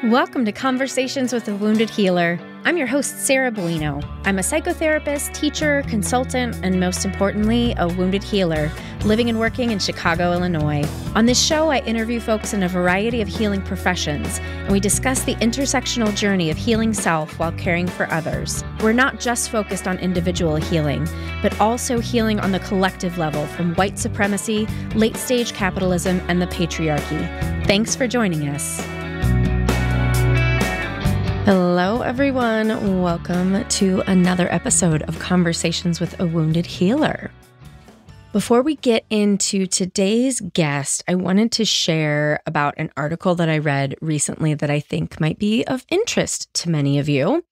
Welcome to Conversations with a Wounded Healer. I'm your host, Sarah Bueno. I'm a psychotherapist, teacher, consultant, and most importantly, a wounded healer, living and working in Chicago, Illinois. On this show, I interview folks in a variety of healing professions, and we discuss the intersectional journey of healing self while caring for others. We're not just focused on individual healing, but also healing on the collective level from white supremacy, late-stage capitalism, and the patriarchy. Thanks for joining us. Hello, everyone. Welcome to another episode of Conversations with a Wounded Healer. Before we get into today's guest, I wanted to share about an article that I read recently that I think might be of interest to many of you.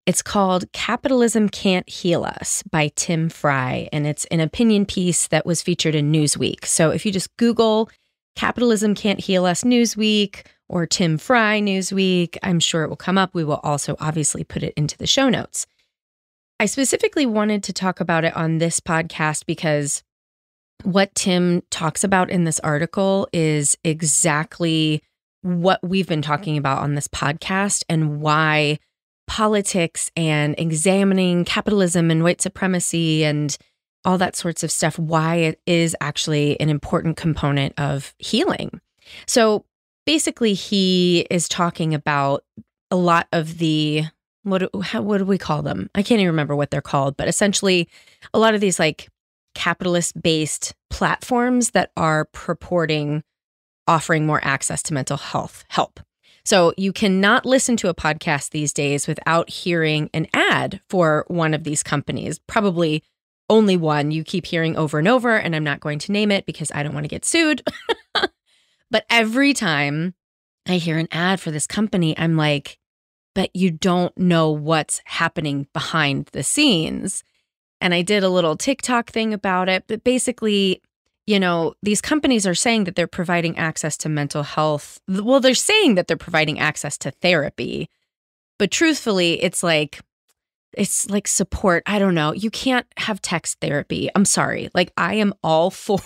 It's called Capitalism Can't Heal Us by Tim Fry, and it's an opinion piece that was featured in Newsweek. So if you just Google Capitalism Can't Heal Us Newsweek or Tim Fry Newsweek, I'm sure it will come up. We will also obviously put it into the show notes. I specifically wanted to talk about it on this podcast because what Tim talks about in this article is exactly what we've been talking about on this podcast and why politics and examining capitalism and white supremacy and all that sorts of stuff, why it is actually an important component of healing. So basically, he is talking about a lot of the, what do we call them? I can't even remember what they're called, but essentially a lot of these like capitalist-based platforms that are purporting offering more access to mental health help. So you cannot listen to a podcast these days without hearing an ad for one of these companies, probably only one you keep hearing over and over, and I'm not going to name it because I don't want to get sued. But every time I hear an ad for this company, I'm like, but you don't know what's happening behind the scenes. And I did a little TikTok thing about it. But basically, you know, these companies are saying that they're providing access to mental health. Well, they're saying that they're providing access to therapy. But truthfully, it's like support. I don't know. You can't have text therapy. I'm sorry. Like, I am all for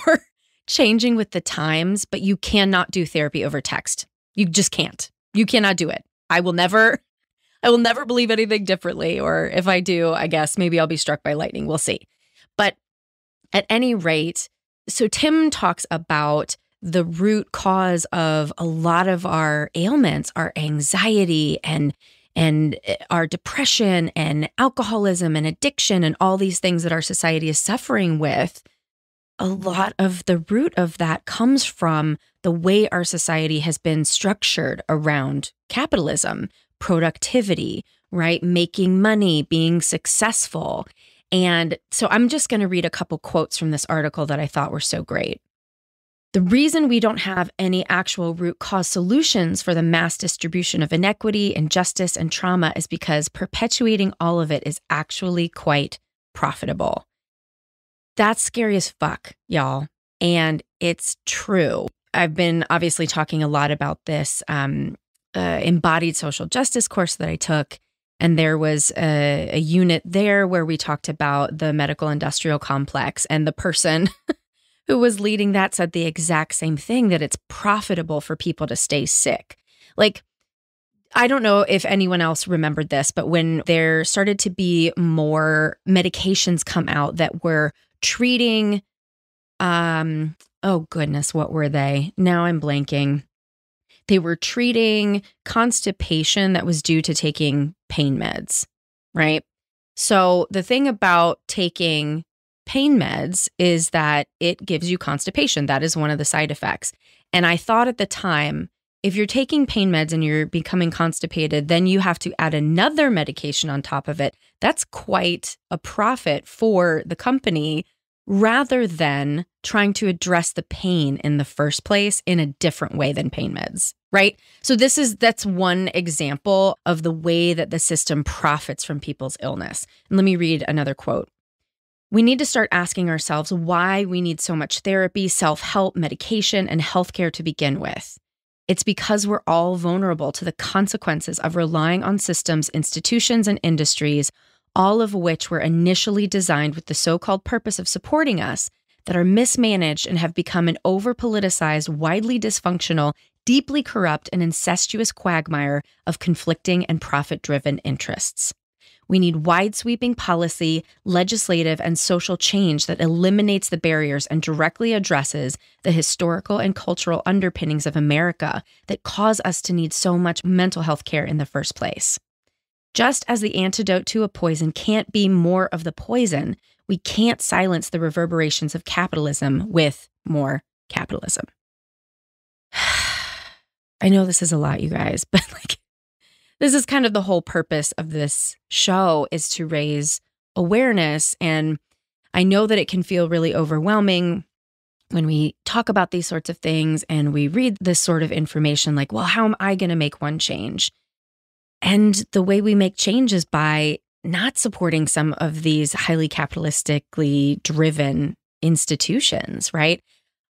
changing with the times, but you cannot do therapy over text. You just can't. You cannot do it. I will never believe anything differently. Or if I do, I guess maybe I'll be struck by lightning. We'll see. But at any rate, so Tim talks about the root cause of a lot of our ailments, our anxiety and our depression and alcoholism and addiction and all these things that our society is suffering with. A lot of the root of that comes from the way our society has been structured around capitalism, productivity, right? Making money, being successful. And so I'm just going to read a couple quotes from this article that I thought were so great. The reason we don't have any actual root cause solutions for the mass distribution of inequity, injustice, and trauma is because perpetuating all of it is actually quite profitable. That's scary as fuck, y'all. And it's true. I've been obviously talking a lot about this embodied social justice course that I took. And there was a unit there where we talked about the medical industrial complex. And the person who was leading that said the exact same thing, that it's profitable for people to stay sick. Like, I don't know if anyone else remembered this, but when there started to be more medications come out that were treating, oh goodness, what were they? Now I'm blanking. They were treating constipation that was due to taking pain meds, right? So the thing about taking pain meds is that it gives you constipation. That is one of the side effects. And I thought at the time, if you're taking pain meds and you're becoming constipated, then you have to add another medication on top of it. That's quite a profit for the company rather than trying to address the pain in the first place in a different way than pain meds, right? So that's one example of the way that the system profits from people's illness. And let me read another quote. We need to start asking ourselves why we need so much therapy, self-help, medication, and healthcare to begin with. It's because we're all vulnerable to the consequences of relying on systems, institutions, and industries, all of which were initially designed with the so-called purpose of supporting us, that are mismanaged and have become an over-politicized, widely dysfunctional, deeply corrupt and incestuous quagmire of conflicting and profit-driven interests. We need wide-sweeping policy, legislative, and social change that eliminates the barriers and directly addresses the historical and cultural underpinnings of America that cause us to need so much mental health care in the first place. Just as the antidote to a poison can't be more of the poison, we can't silence the reverberations of capitalism with more capitalism. I know this is a lot, you guys, but this is kind of the whole purpose of this show, is to raise awareness. And I know that it can feel really overwhelming when we talk about these sorts of things and we read this sort of information like, well, how am I going to make one change? And the way we make change is by not supporting some of these highly capitalistically driven institutions, right?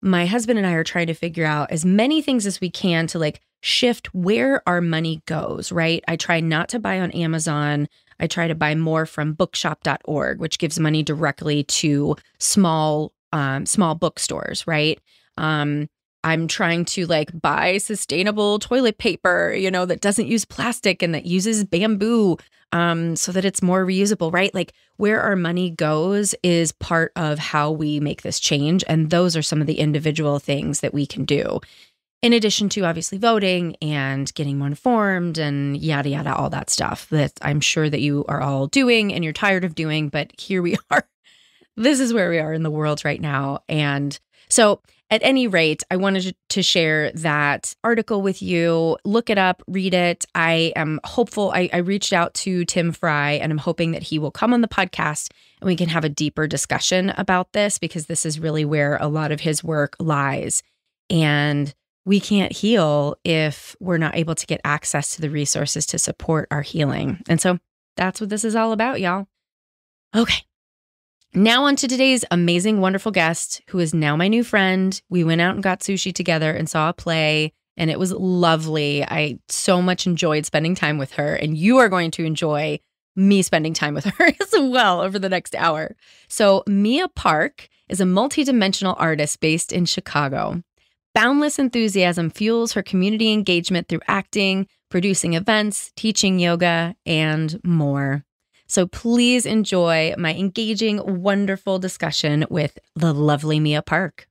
My husband and I are trying to figure out as many things as we can to shift where our money goes, right? I try not to buy on Amazon. I try to buy more from bookshop.org, which gives money directly to small bookstores, right? I'm trying to buy sustainable toilet paper, that doesn't use plastic and that uses bamboo, so that it's more reusable, right? Where our money goes is part of how we make this change. And those are some of the individual things that we can do. In addition to obviously voting and getting more informed and yada, yada, all that stuff that I'm sure that you are all doing and you're tired of doing, but here we are. This is where we are in the world right now. And so at any rate, I wanted to share that article with you. Look it up, read it. I am hopeful. I reached out to Tim Fry and I'm hoping that he will come on the podcast and we can have a deeper discussion about this, because this is really where a lot of his work lies. And we can't heal if we're not able to get access to the resources to support our healing. And so that's what this is all about, y'all. Okay. Now on to today's amazing, wonderful guest, who is now my new friend. We went out and got sushi together and saw a play, and it was lovely. I so much enjoyed spending time with her, and you are going to enjoy me spending time with her as well over the next hour. So Mia Park is a multidimensional artist based in Chicago. Boundless enthusiasm fuels her community engagement through acting, producing events, teaching yoga, and more. So please enjoy my engaging, wonderful discussion with the lovely Mia Park.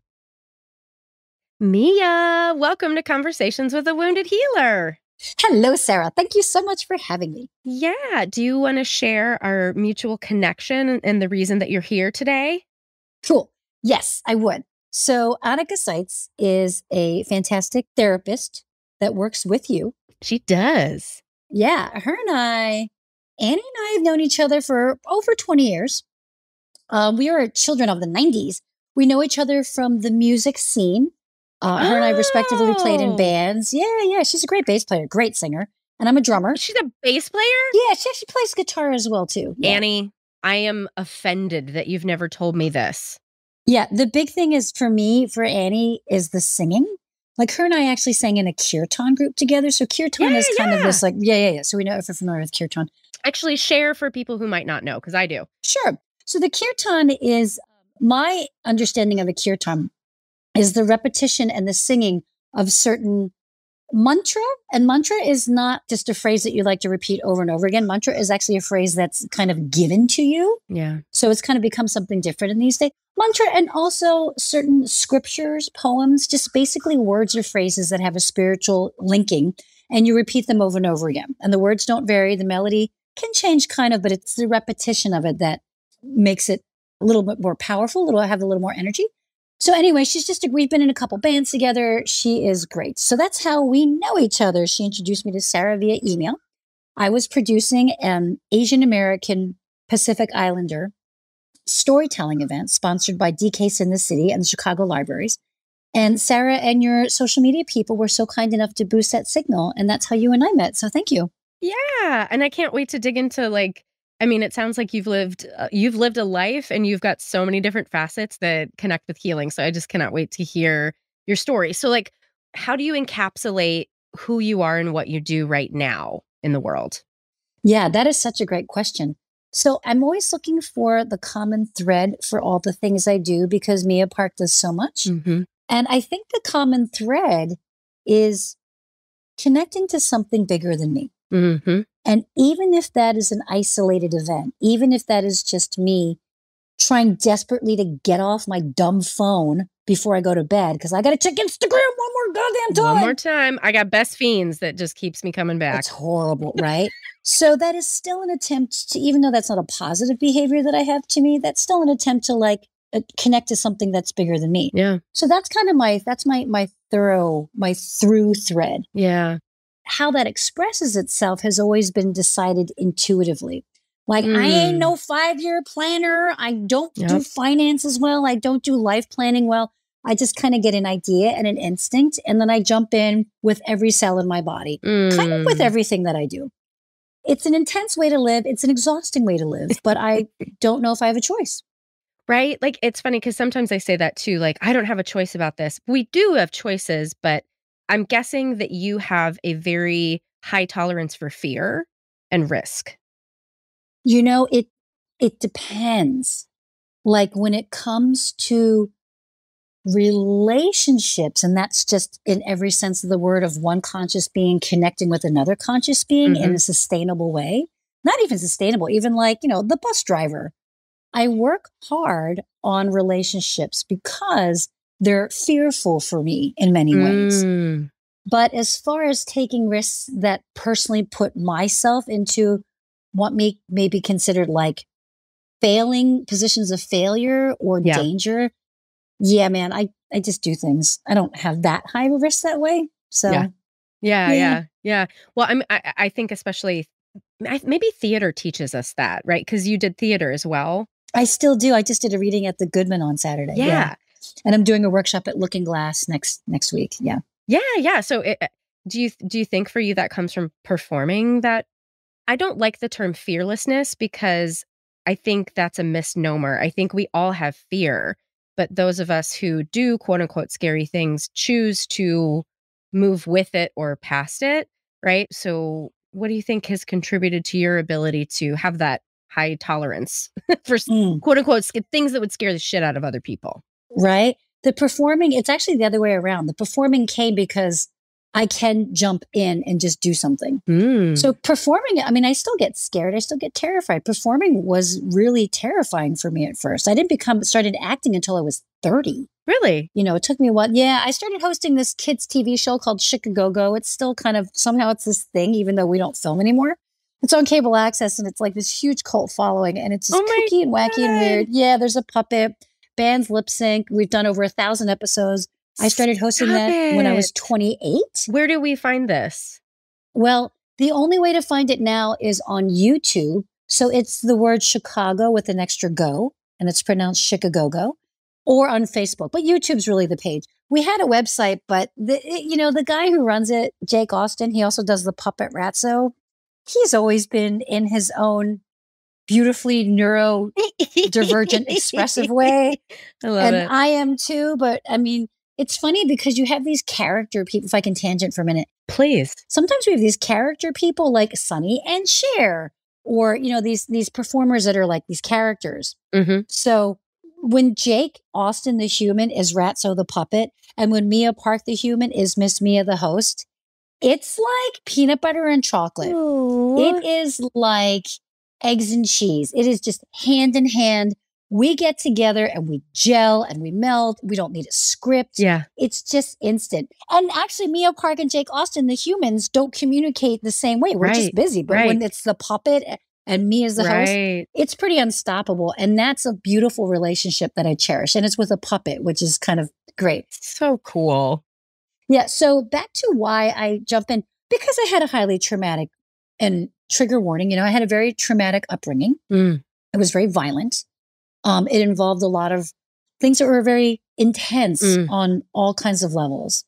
Mia, welcome to Conversations with a Wounded Healer. Hello, Sarah. Thank you so much for having me. Yeah. Do you want to share our mutual connection and the reason that you're here today? Cool. Yes, I would. So Annika Seitz is a fantastic therapist that works with you. She does. Yeah. Annie and I have known each other for over 20 years. We are children of the 90s. We know each other from the music scene. Her and I respectively played in bands. Yeah. She's a great bass player, great singer. And I'm a drummer. She's a bass player? Yeah, she actually plays guitar as well, too. Yeah. Annie, I am offended that you've never told me this. Yeah, the big thing is for Annie is the singing. Her and I actually sang in a kirtan group together. So kirtan is kind of this yeah. So we know if you're familiar with kirtan. Actually, share for people who might not know, because I do. Sure. So the kirtan is, my understanding of the kirtan is the repetition and the singing of certain mantra. And mantra is not just a phrase that you like to repeat over and over again. Mantra is actually a phrase that's kind of given to you. Yeah. So it's kind of become something different in these days. Mantra, and also certain scriptures, poems, just basically words or phrases that have a spiritual linking, and you repeat them over and over again. And the words don't vary. The melody can change kind of, but it's the repetition of it that makes it a little bit more powerful, have a little more energy. So anyway, we've been in a couple bands together. She is great. So that's how we know each other. She introduced me to Sarah via email. I was producing an Asian American Pacific Islander storytelling event sponsored by DCASE in the City and the Chicago Libraries. And Sarah and your social media people were so kind enough to boost that signal. And that's how you and I met. So thank you. Yeah. And I can't wait to dig into it sounds like you've lived a life and you've got so many different facets that connect with healing. So I just cannot wait to hear your story. So how do you encapsulate who you are and what you do right now in the world? Yeah, that is such a great question. So I'm always looking for the common thread for all the things I do, because Mia Park does so much. Mm-hmm. And I think the common thread is connecting to something bigger than me. Mm-hmm. And even if that is an isolated event, even if that is just me trying desperately to get off my dumb phone before I go to bed, because I got to check Instagram one more goddamn time. One more time. I got best fiends that just keeps me coming back. It's horrible, right? So that is still an attempt to, even though that's not a positive behavior that I have to me, that's still an attempt to like connect to something that's bigger than me. Yeah. So that's kind of my through thread. Yeah. How that expresses itself has always been decided intuitively. Like, I ain't no 5-year planner. I don't do finances well. I don't do life planning well. I just kind of get an idea and an instinct, and then I jump in with every cell in my body, kind of with everything that I do. It's an intense way to live. It's an exhausting way to live, but I don't know if I have a choice. Right? Like, it's funny because sometimes I say that too. Like, I don't have a choice about this. We do have choices, but I'm guessing that you have a very high tolerance for fear and risk. You know, it depends. Like when it comes to relationships, and that's just in every sense of the word of one conscious being connecting with another conscious being in a sustainable way. Not even sustainable, even like, the bus driver. I work hard on relationships because they're fearful for me in many ways. But as far as taking risks that personally put myself into what may be considered like failing positions of failure or danger. Yeah, man, I just do things. I don't have that high of a risk that way. So yeah. Well, I think especially maybe theater teaches us that, right? Because you did theater as well. I still do. I just did a reading at the Goodman on Saturday. Yeah. And I'm doing a workshop at Looking Glass next week. Yeah. Yeah. So do you think for you that comes from performing that? I don't like the term fearlessness because I think that's a misnomer. I think we all have fear, but those of us who do quote unquote scary things choose to move with it or past it, right? So what do you think has contributed to your ability to have that high tolerance for quote unquote things that would scare the shit out of other people? Right. The performing, it's actually the other way around. The performing came because I can jump in and just do something. So performing, I mean, I still get scared. I still get terrified. Performing was really terrifying for me at first. I didn't started acting until I was 30. Really? It took me a while. Yeah, I started hosting this kids TV show called Chicago. It's still kind of, somehow it's this thing, even though we don't film anymore. It's on cable access and it's like this huge cult following and it's just kooky and wacky and weird. Yeah, there's a puppet, bands lip sync. We've done over 1,000 episodes. I started hosting that when I was 28. Where do we find this? Well, the only way to find it now is on YouTube. So it's the word Chicago with an extra go, and it's pronounced Chicago, or on Facebook. But YouTube's really the page. We had a website, but the guy who runs it, Jake Austin, he also does the Puppet Ratso. He's always been in his own beautifully neurodivergent, expressive way. I love it. I am too, but I mean, it's funny because you have these character people, if I can tangent for a minute. Please. Sometimes we have these character people like Sonny and Cher, or, these performers that are like these characters. So when Jake Austin, the human, is Ratso the puppet, and when Mia Park, the human, is Miss Mia, the host, it's like peanut butter and chocolate. Aww. It is like eggs and cheese. It is just hand in hand. We get together and we gel and we meld. We don't need a script. Yeah. It's just instant. And actually, Mia Park and Jake Austin, the humans, don't communicate the same way. We're just busy. But when it's the puppet and me as the host, it's pretty unstoppable. And that's a beautiful relationship that I cherish. And it's with a puppet, which is kind of great. So cool. Yeah. So back to why I jump in, because I had a highly traumatic, and trigger warning, I had a very traumatic upbringing. It was very violent. It involved a lot of things that were very intense on all kinds of levels.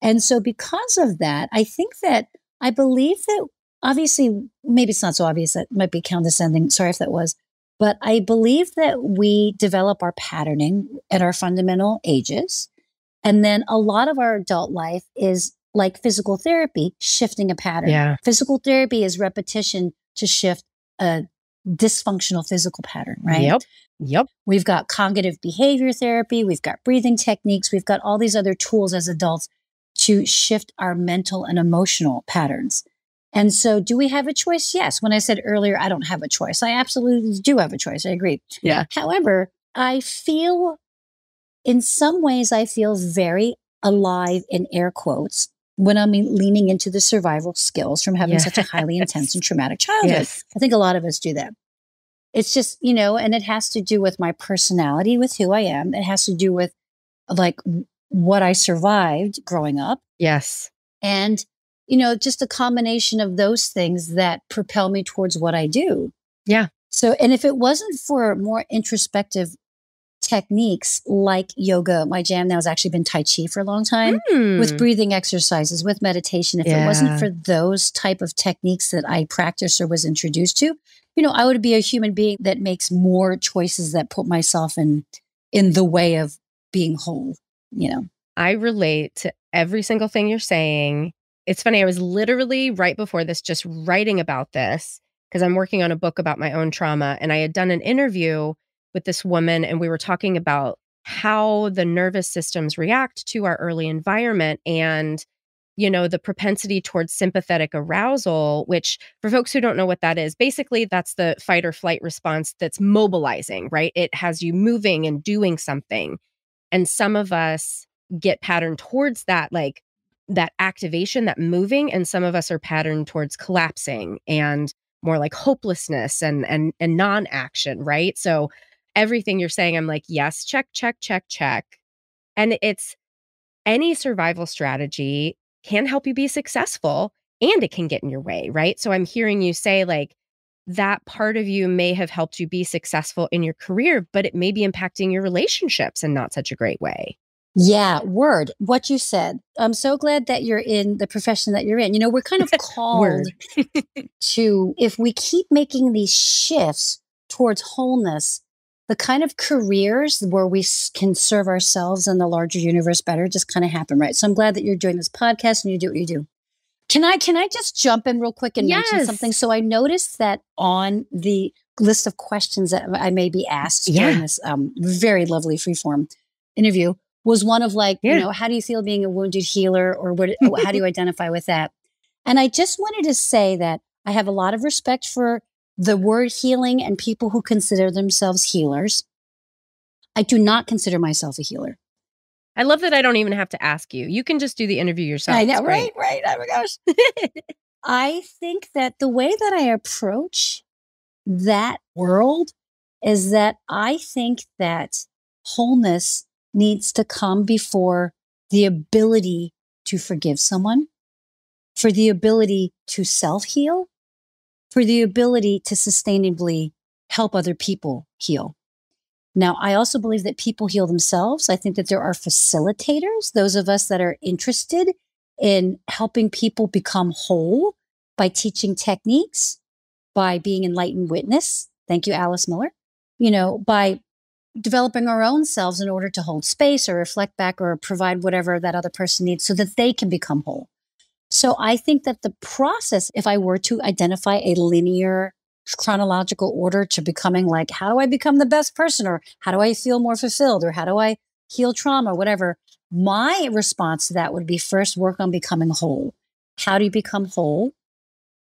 And so because of that, I believe that obviously, maybe it's not so obvious, that might be condescending. Sorry if that was, but I believe that we develop our patterning at our fundamental ages. And then a lot of our adult life is like physical therapy, shifting a pattern. Yeah. Physical therapy is repetition to shift a dysfunctional physical pattern, right? Yep. We've got cognitive behavior therapy. We've got breathing techniques. We've got all these other tools as adults to shift our mental and emotional patterns. And so do we have a choice? Yes. When I said earlier, I don't have a choice, I absolutely do have a choice. I agree. Yeah. However, I feel in some ways, I feel very alive in air quotes when I'm leaning into the survival skills from having such a highly intense and traumatic childhood. Yes. I think a lot of us do that. It's just, and it has to do with my personality, with who I am. It has to do with like what I survived growing up. Yes. And, just a combination of those things that propel me towards what I do. Yeah. So, and if it wasn't for more introspective techniques like yoga, my jam now has actually been Tai Chi for a long time, with breathing exercises, with meditation. If it wasn't for those type of techniques that I practiced or was introduced to, I would be a human being that makes more choices that put myself in the way of being whole, I relate to every single thing you're saying. It's funny, I was literally right before this just writing about this because I'm working on a book about my own trauma, and I had done an interview with this woman, and we were talking about how the nervous systems react to our early environment and, the propensity towards sympathetic arousal, which for folks who don't know what that is, basically that's the fight or flight response that's mobilizing, right? It has you moving and doing something. And some of us get patterned towards that, like that activation, that moving, and some of us are patterned towards collapsing and more like hopelessness and non-action, right? So everything you're saying, I'm like, yes, check, check, check, check. And it's any survival strategy can help you be successful, and it can get in your way, right? So I'm hearing you say like that part of you may have helped you be successful in your career, but it may be impacting your relationships in not such a great way. Yeah, word. What you said. I'm so glad that you're in the profession that you're in. We're kind of called to, if we keep making these shifts towards wholeness, the kind of careers where we can serve ourselves and the larger universe better just kind of happen, right? So I'm glad that you're doing this podcast and you do what you do. Can I just jump in real quick and mention something? So I noticed that on the list of questions that I may be asked during this very lovely freeform interview was one of like, how do you feel being a wounded healer, or how do you identify with that? And I just wanted to say that I have a lot of respect for the word healing and people who consider themselves healers. I do not consider myself a healer. I love that I don't even have to ask you. You can just do the interview yourself. I know, right? Oh my gosh. I think that the way that I approach that world is that I think that wholeness needs to come before the ability to forgive someone, for the ability to self-heal, for the ability to sustainably help other people heal. Now, I also believe that people heal themselves. I think that there are facilitators, those of us that are interested in helping people become whole by teaching techniques, by being enlightened witness. Thank you, Alice Miller. By developing our own selves in order to hold space or reflect back or provide whatever that other person needs so that they can become whole. So I think that the process, if I were to identify a linear chronological order to becoming like, how do I become the best person, or how do I feel more fulfilled, or how do I heal trauma, whatever, my response to that would be first work on becoming whole. How do you become whole?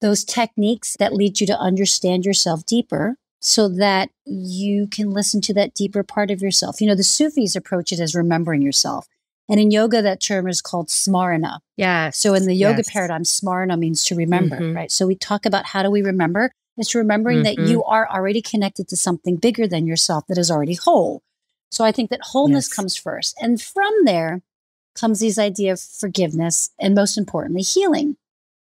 Those techniques that lead you to understand yourself deeper so that you can listen to that deeper part of yourself. The Sufis approach it as remembering yourself. And in yoga, that term is called smarana. Yeah. So in the yoga paradigm, smarana means to remember, right? So we talk about how do we remember? It's remembering that you are already connected to something bigger than yourself that is already whole. So I think that wholeness comes first. And from there comes these idea of forgiveness and, most importantly, healing.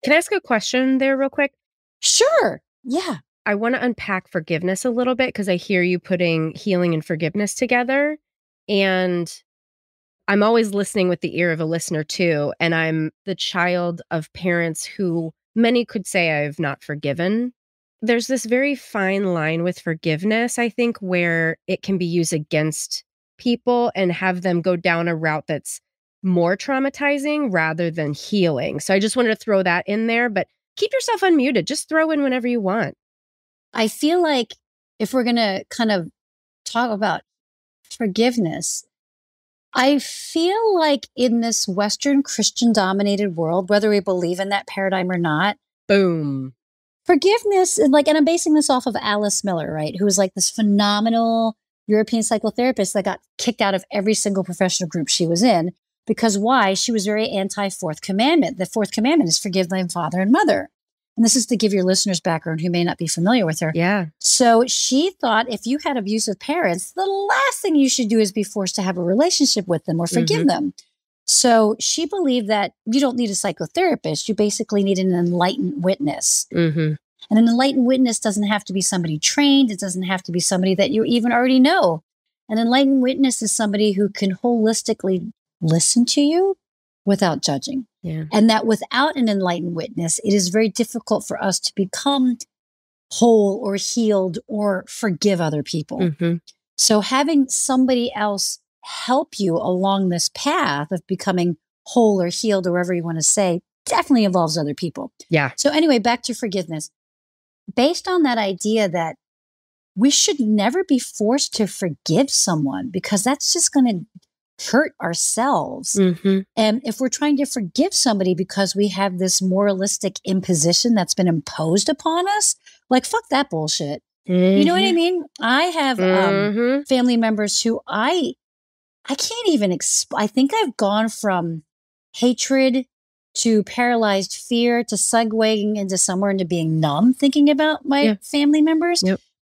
Can I ask a question there real quick? Sure. Yeah. I want to unpack forgiveness a little bit because I hear you putting healing and forgiveness together. And I'm always listening with the ear of a listener too. And I'm the child of parents who many could say I've not forgiven. There's this very fine line with forgiveness, I think, where it can be used against people and have them go down a route that's more traumatizing rather than healing. So I just wanted to throw that in there, but keep yourself unmuted. Just throw in whenever you want. I feel like if we're going to kind of talk about forgiveness, I feel like in this Western Christian dominated world, whether we believe in that paradigm or not, Boom. forgiveness, and I'm basing this off of Alice Miller, right? Who was like this phenomenal European psychotherapist that got kicked out of every single professional group she was in. Because why? She was very anti-fourth commandment. The fourth commandment is forgive thy father and mother. And this is to give your listeners background who may not be familiar with her. Yeah. So she thought if you had abusive parents, the last thing you should do is be forced to have a relationship with them or forgive them. So she believed that you don't need a psychotherapist. You basically need an enlightened witness. And an enlightened witness doesn't have to be somebody trained. It doesn't have to be somebody that you even already know. An enlightened witness is somebody who can holistically listen to you without judging. Yeah. And that without an enlightened witness, it is very difficult for us to become whole or healed or forgive other people. So having somebody else help you along this path of becoming whole or healed, or whatever you want to say, definitely involves other people. Yeah. So anyway, back to forgiveness. Based on that idea that we should never be forced to forgive someone because that's just going to hurt ourselves. And if we're trying to forgive somebody because we have this moralistic imposition that's been imposed upon us, like, fuck that bullshit. You know what I mean? I have family members who I can't even I think I've gone from hatred to paralyzed fear to segueing into somewhere into being numb thinking about my family members.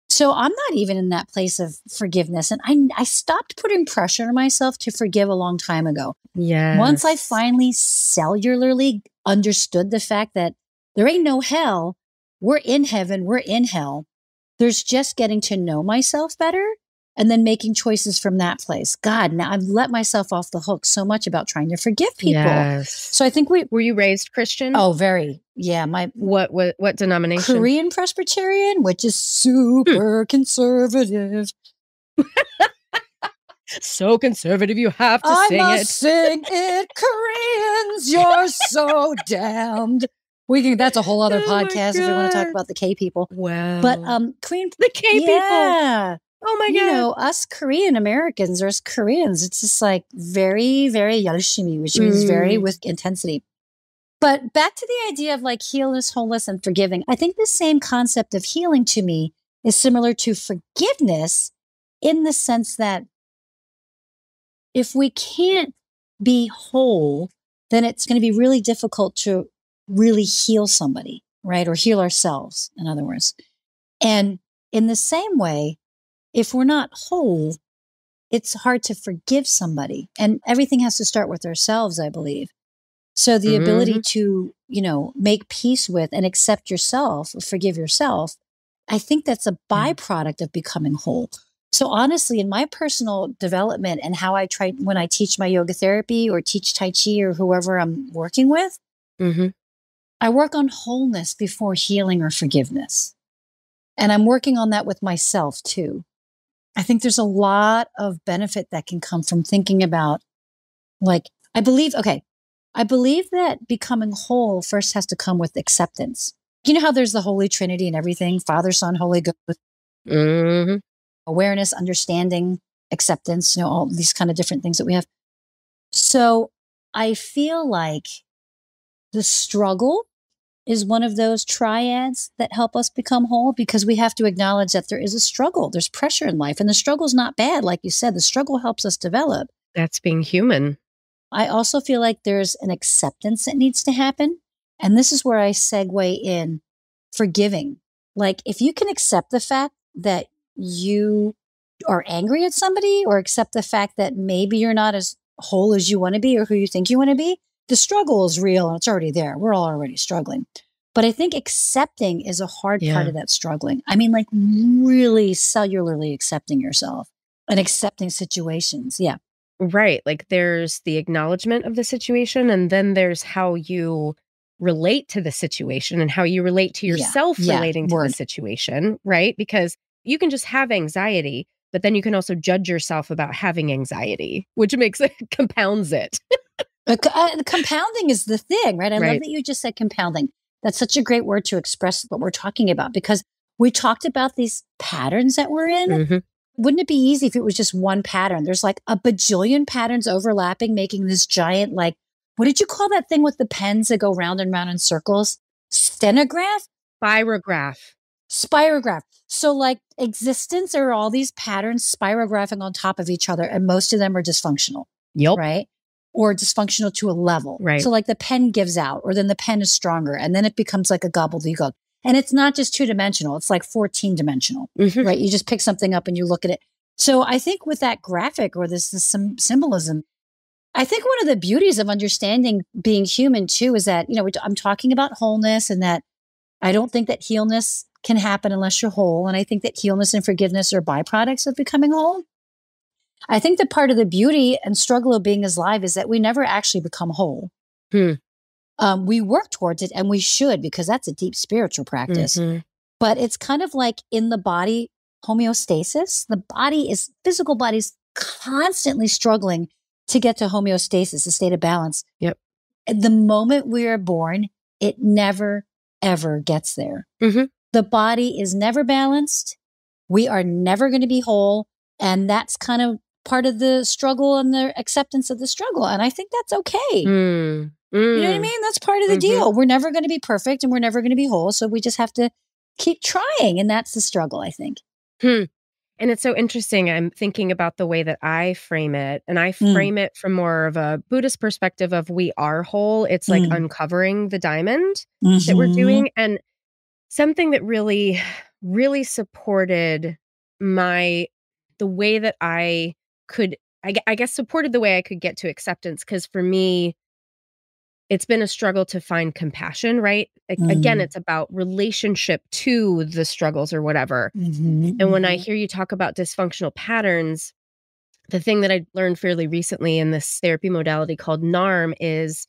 So I'm not even in that place of forgiveness. And I stopped putting pressure on myself to forgive a long time ago. Once I finally cellularly understood the fact that there ain't no hell, we're in heaven, we're in hell. There's just getting to know myself better and then making choices from that place. God, now I've let myself off the hook so much about trying to forgive people. So I think were you raised Christian? Oh, very. Yeah. What denomination? Korean Presbyterian, which is super conservative. So conservative, you have to sing it. I must sing it. Koreans, you're so damned. That's a whole other podcast if we want to talk about the K people. Wow. But Korean, the K people. Oh my God. You know, us Korean Americans or us Koreans, it's just like very, very 열심히, which means very with intensity. But back to the idea of like healness, wholeness, and forgiving. I think the same concept of healing to me is similar to forgiveness in the sense that if we can't be whole, then it's going to be really difficult to really heal somebody, right? Or heal ourselves, in other words. And in the same way, if we're not whole, it's hard to forgive somebody. And everything has to start with ourselves, I believe. So the ability to, make peace with and accept yourself, or forgive yourself, I think that's a byproduct of becoming whole. So honestly, in my personal development and how I try when I teach my yoga therapy or teach Tai Chi or whoever I'm working with, I work on wholeness before healing or forgiveness. And I'm working on that with myself too. I think there's a lot of benefit that can come from thinking about, I believe that becoming whole first has to come with acceptance. You know how there's the Holy Trinity and everything, Father, Son, Holy Ghost, awareness, understanding, acceptance, all these kind of different things that we have. So I feel like the struggle is one of those triads that help us become whole, because we have to acknowledge that there is a struggle. There's pressure in life, and the struggle's not bad. Like you said, the struggle helps us develop. That's being human. I also feel like there's an acceptance that needs to happen. And this is where I segue in forgiving. Like if you can accept the fact that you are angry at somebody, or accept the fact that maybe you're not as whole as you want to be or who you think you want to be, the struggle is real and it's already there. We're all already struggling. But I think accepting is a hard part of that struggling. I mean, like really cellularly accepting yourself and accepting situations. Yeah. Right. Like there's the acknowledgement of the situation, and then there's how you relate to the situation and how you relate to yourself relating to the situation, right? Because you can just have anxiety, but then you can also judge yourself about having anxiety, which makes it compounds it. Compounding is the thing, right? I love that you just said compounding. That's such a great word to express what we're talking about, because we talked about these patterns that we're in, Wouldn't it be easy if it was just one pattern? There's like a bajillion patterns overlapping, making this giant, like, what did you call that thing with the pens that go round and round in circles? Stenograph? Spirograph. Spirograph. So like existence are all these patterns spirographing on top of each other, and most of them are dysfunctional. Yep. Right? Or dysfunctional to a level. Right. So like the pen gives out, or then the pen is stronger, and then it becomes like a gobbledygook. And it's not just 2-dimensional, it's like 14-dimensional, right? You just pick something up and you look at it. So I think with that graphic or this some symbolism, I think one of the beauties of understanding being human too is that, I'm talking about wholeness, and that I don't think that healness can happen unless you're whole. And I think that healness and forgiveness are byproducts of becoming whole. I think that part of the beauty and struggle of being alive is that we never actually become whole. We work towards it, and we should, because that's a deep spiritual practice. But it's kind of like in the body homeostasis. The physical body's constantly struggling to get to homeostasis, a state of balance. Yep. The moment we are born, it never, ever gets there. The body is never balanced. We are never going to be whole. And that's kind of part of the struggle and the acceptance of the struggle. And I think that's okay. You know what I mean? That's part of the deal. We're never going to be perfect, and we're never going to be whole. So we just have to keep trying. And that's the struggle, I think. And it's so interesting. I'm thinking about the way that I frame it. And I frame it from more of a Buddhist perspective of we are whole. It's like uncovering the diamond that we're doing. And something that really, really supported the way that I could, I guess supported the way I could get to acceptance. Because for me, it's been a struggle to find compassion, right? Again, it's about relationship to the struggles or whatever. And when I hear you talk about dysfunctional patterns, the thing that I learned fairly recently in this therapy modality called NARM is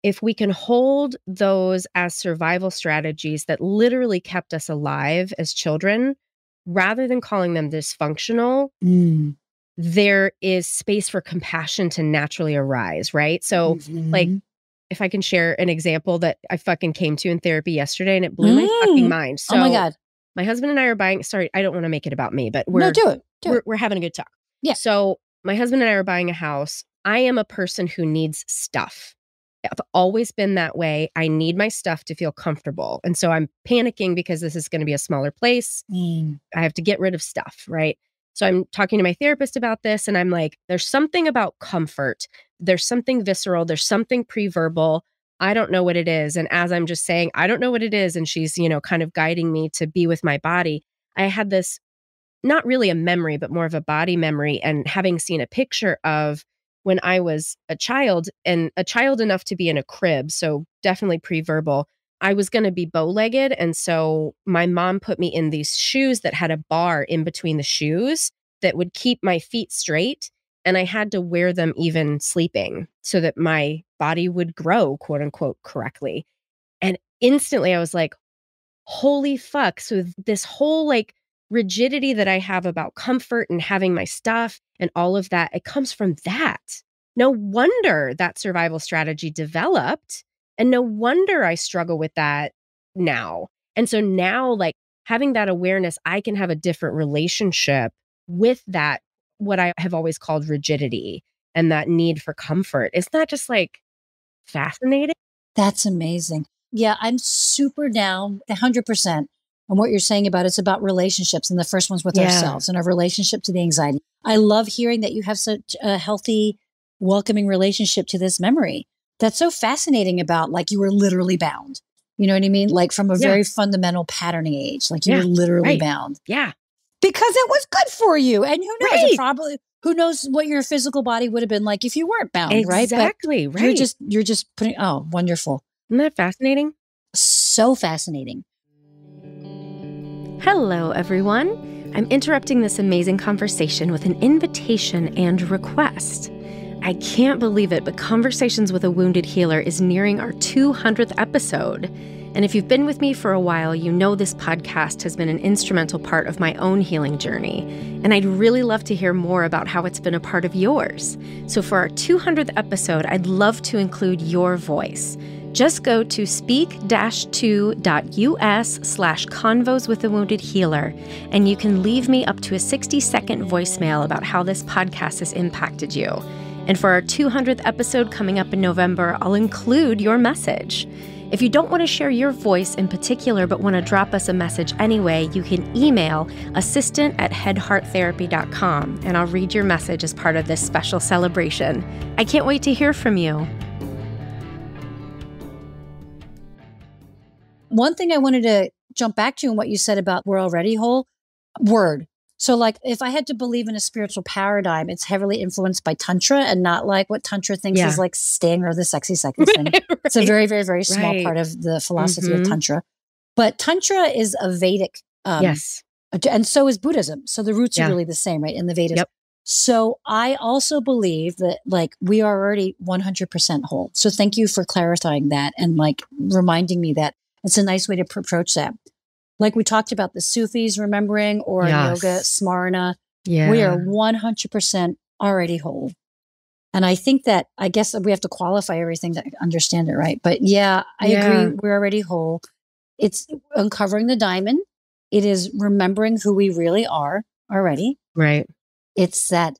if we can hold those as survival strategies that literally kept us alive as children, rather than calling them dysfunctional, there is space for compassion to naturally arise, right? So like, if I can share an example that I fucking came to in therapy yesterday, and it blew my fucking mind. So oh my God. My husband and I are buying, sorry, I don't want to make it about me, but No, do it. We're having a good talk. Yeah. So my husband and I are buying a house. I am a person who needs stuff. I've always been that way. I need my stuff to feel comfortable. And so I'm panicking because this is going to be a smaller place. I have to get rid of stuff, right? So I'm talking to my therapist about this, and I'm like, there's something about comfort. There's something visceral. There's something pre-verbal. I don't know what it is. And as I'm just saying, I don't know what it is, and she's, kind of guiding me to be with my body, I had this, not really a memory, but more of a body memory. And having seen a picture of when I was a child, and a child enough to be in a crib, so definitely pre-verbal, I was going to be bow-legged. And so my mom put me in these shoes that had a bar in between the shoes that would keep my feet straight. And I had to wear them even sleeping so that my body would grow, quote unquote, correctly. And instantly I was like, holy fuck. So this whole like rigidity that I have about comfort and having my stuff and all of that, it comes from that. No wonder that survival strategy developed. And no wonder I struggle with that now. And so now, like having that awareness, I can have a different relationship with that, what I have always called rigidity and that need for comfort. Isn't that just like fascinating? That's amazing. Yeah, I'm super down 100% on what you're saying about it's about relationships. And the first one's with ourselves and our relationship to the anxiety. I love hearing that you have such a healthy, welcoming relationship to this memory. That's so fascinating about like you were literally bound. You know what I mean? Like from a very fundamental patterning age, like you were literally bound. Yeah. Because it was good for you. And who knows? It probably, who knows what your physical body would have been like if you weren't bound, right? Exactly. But you're just putting, oh, wonderful. Isn't that fascinating? So fascinating. Hello, everyone. I'm interrupting this amazing conversation with an invitation and request. I can't believe it, but Conversations with a Wounded Healer is nearing our 200th episode. And if you've been with me for a while, you know this podcast has been an instrumental part of my own healing journey. And I'd really love to hear more about how it's been a part of yours. So for our 200th episode, I'd love to include your voice. Just go to speak-2.us/convos with a wounded healer, and you can leave me up to a 60-second voicemail about how this podcast has impacted you. And for our 200th episode coming up in November, I'll include your message. If you don't want to share your voice in particular, but want to drop us a message anyway, you can email assistant@headhearttherapy.com, and I'll read your message as part of this special celebration. I can't wait to hear from you. One thing I wanted to jump back to in what you said about we're already whole, word. So like if I had to believe in a spiritual paradigm, it's heavily influenced by Tantra and not like what Tantra thinks is like staying or the sexy seconds thing. Right. It's a very, very, very small part of the philosophy of Tantra. But Tantra is a Vedic. Yes. And so is Buddhism. So the roots are really the same, right? In the Vedas. Yep. So I also believe that like we are already 100% whole. So thank you for clarifying that and like reminding me that. It's a nice way to approach that. Like we talked about the Sufis remembering or yoga, smarana. Yeah. We are 100% already whole. And I think that, I guess we have to qualify everything to understand it, right? But I agree. We're already whole. It's uncovering the diamond. It is remembering who we really are already. Right. It's that.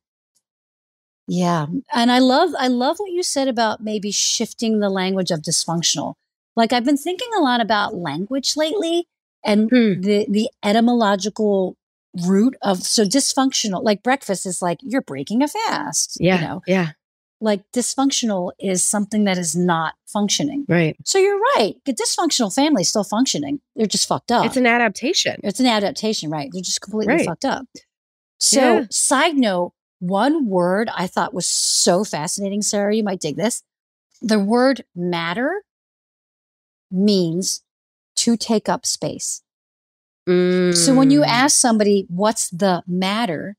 Yeah. And I love what you said about maybe shifting the language of dysfunctional. Like I've been thinking a lot about language lately and the etymological root of, so dysfunctional, like breakfast is like, you're breaking a fast. Yeah. You know? Yeah. Like dysfunctional is something that is not functioning. Right. So you're right. The dysfunctional family is still functioning. They're just fucked up. It's an adaptation. It's an adaptation, right? They're just completely fucked up. So side note, one word I thought was so fascinating, Sarah, you might dig this. The word matter means to take up space. So when you ask somebody, what's the matter?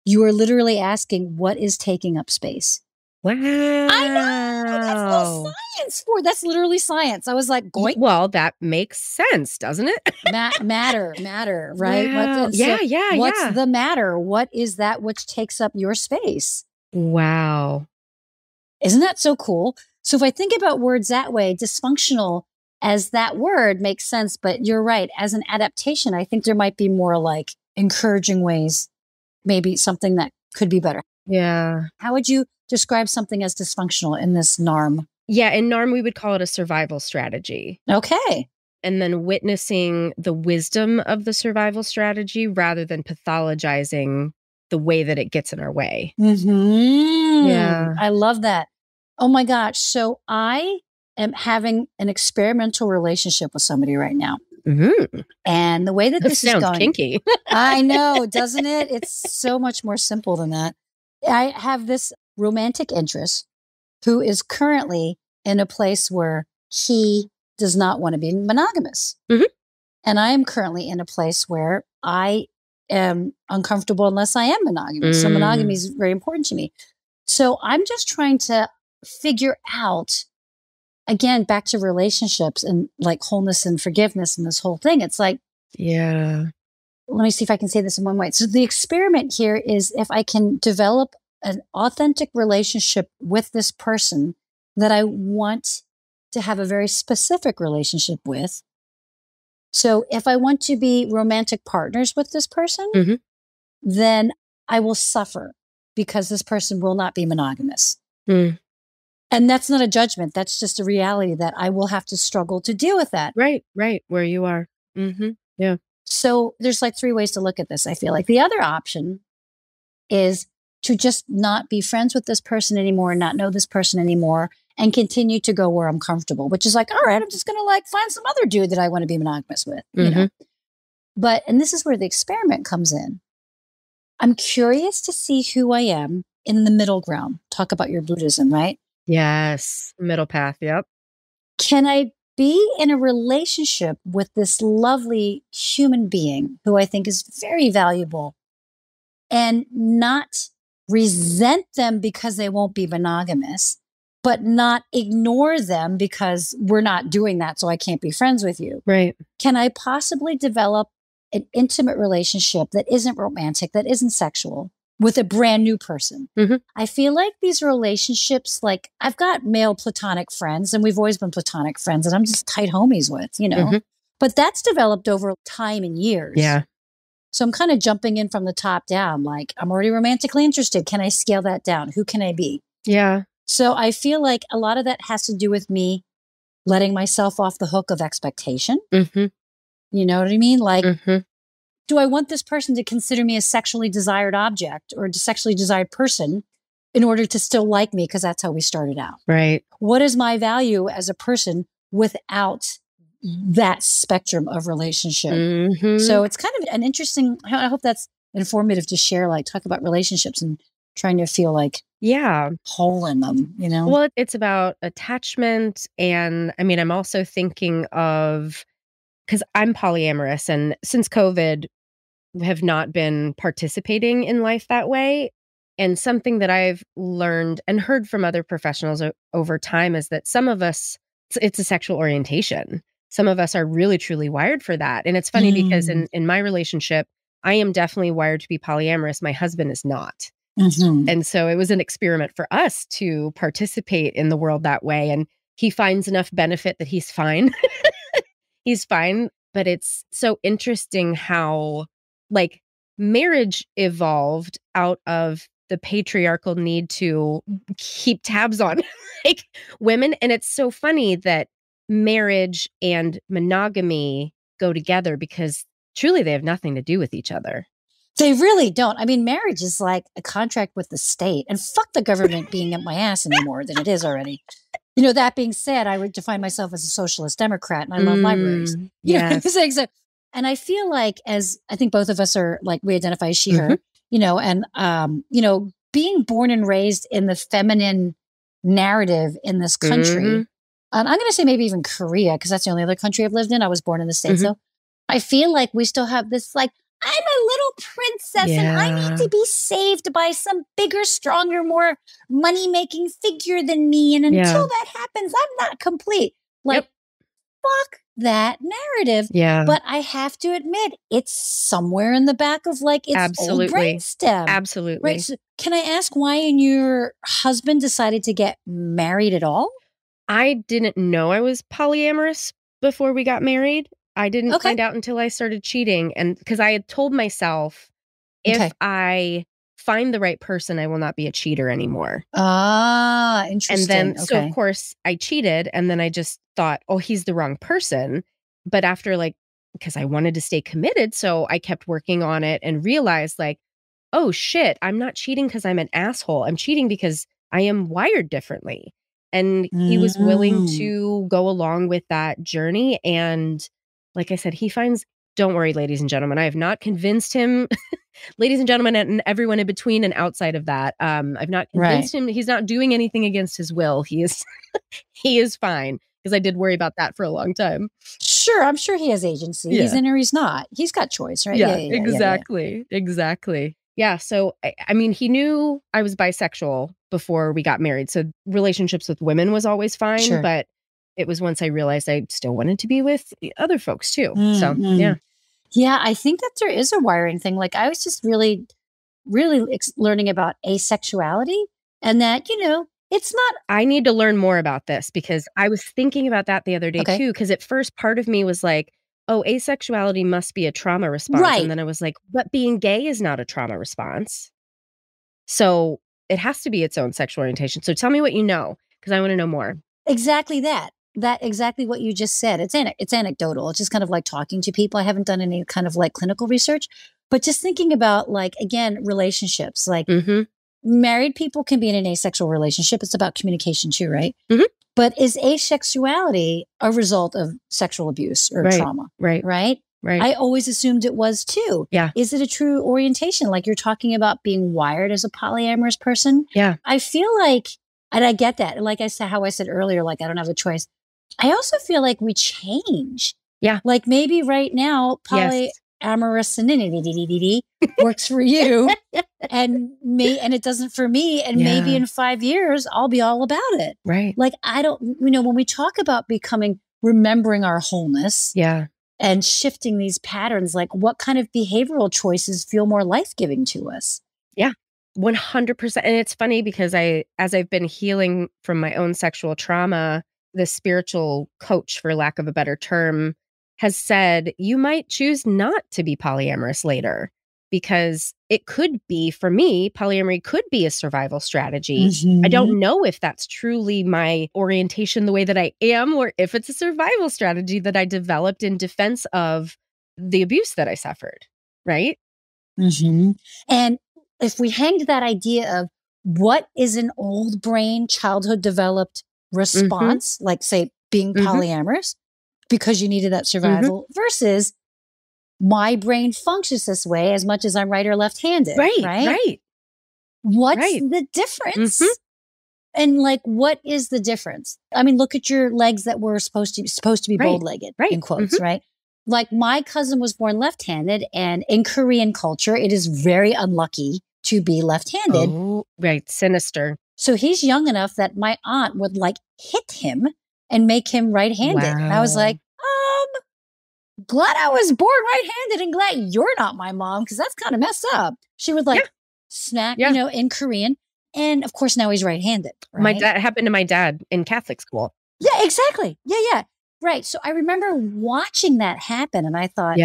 You are literally asking, what is taking up space? Wow. I know. That's no science for. That's literally science. I was like, going. Well, that makes sense, doesn't it? matter, right? Wow. What's the matter? What is that which takes up your space? Wow. Isn't that so cool? So if I think about words that way, dysfunctional as that word makes sense, but you're right. As an adaptation, I think there might be more like encouraging ways, maybe something that could be better. Yeah. How would you describe something as dysfunctional in this NARM? Yeah, in NARM, we would call it a survival strategy. Okay. And then witnessing the wisdom of the survival strategy rather than pathologizing the way that it gets in our way. Yeah. I love that. Oh my gosh. So I am having an experimental relationship with somebody right now. And the way that this is going, kinky. I know, doesn't it? It's so much more simple than that. I have this romantic interest who is currently in a place where he does not want to be monogamous. And I am currently in a place where I am uncomfortable unless I am monogamous. So monogamy is very important to me. So I'm just trying to figure out, again, back to relationships and like wholeness and forgiveness and this whole thing. It's like, let me see if I can say this in one way. So the experiment here is if I can develop an authentic relationship with this person that I want to have a very specific relationship with. So if I want to be romantic partners with this person, then I will suffer because this person will not be monogamous. And that's not a judgment. That's just a reality that I will have to struggle to deal with that. Right. Where you are. Yeah. So there's like three ways to look at this. I feel like the other option is to just not be friends with this person anymore, not know this person anymore, and continue to go where I'm comfortable, which is like, all right, I'm just going to like find some other dude that I want to be monogamous with, you know? But, and this is where the experiment comes in. I'm curious to see who I am in the middle ground. Talk about your Buddhism, right? Yes. Middle path. Yep. Can I be in a relationship with this lovely human being who I think is very valuable and not resent them because they won't be monogamous, but not ignore them because we're not doing that, so I can't be friends with you? Right. Can I possibly develop an intimate relationship that isn't romantic, that isn't sexual, with a brand new person. Mhm. I feel like these relationships, like I've got male platonic friends and we've always been platonic friends and I'm just tight homies with, Mhm. but that's developed over time and years. Yeah. So I'm kind of jumping in from the top down. Like I'm already romantically interested. Can I scale that down? Who can I be? Yeah. So I feel like a lot of that has to do with me letting myself off the hook of expectation. Mhm. You know what I mean? Like, Mhm. do I want this person to consider me a sexually desired object or a sexually desired person in order to still like me? Because that's how we started out. Right. What is my value as a person without that spectrum of relationship? Mhm. So it's kind of an interesting, I hope that's informative to share, like talk about relationships and trying to feel like Yeah. whole in them, Well, it's about attachment. And I mean, I'm also thinking of, because I'm polyamorous, and since COVID, have not been participating in life that way. And something that I've learned and heard from other professionals over time is that some of us, it's a sexual orientation. Some of us are really, truly wired for that. And it's funny because in my relationship, I am definitely wired to be polyamorous. My husband is not. Mm-hmm. And so it was an experiment for us to participate in the world that way. And he finds enough benefit that he's fine. He's fine. But it's so interesting how, like, marriage evolved out of the patriarchal need to keep tabs on like women. And it's so funny that marriage and monogamy go together because truly they have nothing to do with each other. They really don't. I mean, marriage is like a contract with the state, and fuck the government being at my ass anymore than it is already. That being said, I would define myself as a socialist Democrat and I love libraries. You know what I'm Yes. saying? So, and I feel like, as I think both of us are, like, we identify as she, her, and, being born and raised in the feminine narrative in this country, and I'm going to say maybe even Korea, because that's the only other country I've lived in. I was born in the States, though. I feel like we still have this, like, I'm a little princess and I need to be saved by some bigger, stronger, more money-making figure than me. And until that happens, I'm not complete. Like, fuck that narrative. Yeah. But I have to admit, it's somewhere in the back of, like, its old brainstem. Absolutely. Right. So can I ask why your husband decided to get married at all? I didn't know I was polyamorous before we got married. I didn't Okay. find out until I started cheating. And because I had told myself, if I find the right person, I will not be a cheater anymore. Ah, interesting. And then, so of course, I cheated. And then I just thought, oh, he's the wrong person. But after, like, because I wanted to stay committed, so I kept working on it and realized, like, oh shit, I'm not cheating because I'm an asshole. I'm cheating because I am wired differently. And he was willing to go along with that journey. And like I said, don't worry, ladies and gentlemen, I have not convinced him, ladies and gentlemen, and everyone in between and outside of that. I've not convinced him. He's not doing anything against his will. He is, he is fine. Because I did worry about that for a long time. Sure, I'm sure he has agency. Yeah. He's in or he's not. He's got choice, right? Yeah, exactly. Exactly. Yeah. So, I mean, he knew I was bisexual before we got married. So relationships with women was always fine. Sure. But it was once I realized I still wanted to be with other folks too. So, yeah. Yeah, I think that there is a wiring thing. Like, I was just really, really learning about asexuality and that, it's not. I need to learn more about this because I was thinking about that the other day too. Because at first part of me was like, oh, asexuality must be a trauma response. Right. And then I was like, but being gay is not a trauma response. So it has to be its own sexual orientation. So tell me what you know, because I want to know more. Exactly that. Exactly what you just said. It's anecdotal. It's just kind of like talking to people. I haven't done any kind of like clinical research, but just thinking about, like, again, relationships, like married people can be in an asexual relationship. It's about communication too, right? But is asexuality a result of sexual abuse or trauma? Right. I always assumed it was too. Yeah. Is it a true orientation? Like, you're talking about being wired as a polyamorous person. Yeah. I feel like, and I get that. Like I said, how I said earlier, like, I don't have a choice. I also feel like we change. Yeah. Like, maybe right now, polyamorous works for you and it doesn't for me. And maybe in 5 years, I'll be all about it. Right. Like, I don't, when we talk about remembering our wholeness. Yeah. And shifting these patterns, like, what kind of behavioral choices feel more life-giving to us? Yeah. 100%. And it's funny because as I've been healing from my own sexual trauma, the spiritual coach, for lack of a better term, has said, you might choose not to be polyamorous later because it could be, for me, polyamory could be a survival strategy. I don't know if that's truly my orientation the way that I am, or if it's a survival strategy that I developed in defense of the abuse that I suffered. Right? And if we hang to that idea of what is an old brain childhood developed response, like say being polyamorous because you needed that survival versus my brain functions this way as much as I'm right or left-handed. Right. What's the difference? And like, what is the difference? I mean, look at your legs that were supposed to be bow-legged, in quotes, right? Like my cousin was born left-handed, and in Korean culture, it is very unlucky to be left-handed. Oh, right. Sinister. So he's young enough that my aunt would like hit him and make him right-handed. Wow. And I was like, glad I was born right-handed and glad you're not my mom, because that's kind of messed up. She would like smack, in Korean. And of course, now he's right-handed. Right? My dad happened to my dad in Catholic school. Yeah, exactly. Yeah. Right. So I remember watching that happen and I thought,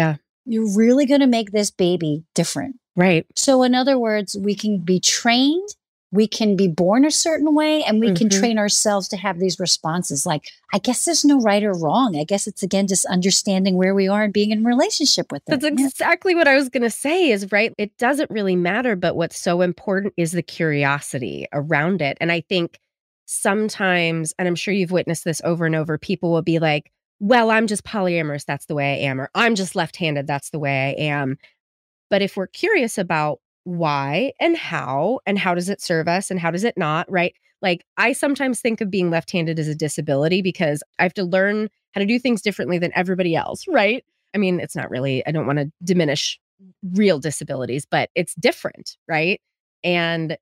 you're really going to make this baby different. Right. So in other words, we can be trained, we can be born a certain way, and we can train ourselves to have these responses. Like, I guess there's no right or wrong. I guess it's, again, just understanding where we are and being in relationship with it. That's exactly what I was going to say is, right, it doesn't really matter, but what's so important is the curiosity around it. And I think sometimes, and I'm sure you've witnessed this over and over, people will be like, well, I'm just polyamorous, that's the way I am, or I'm just left-handed, that's the way I am. But if we're curious about why and how does it serve us and how does it not, right? Like I sometimes think of being left-handed as a disability because I have to learn how to do things differently than everybody else, right? I mean, it's not really, I don't want to diminish real disabilities, but it's different, right? And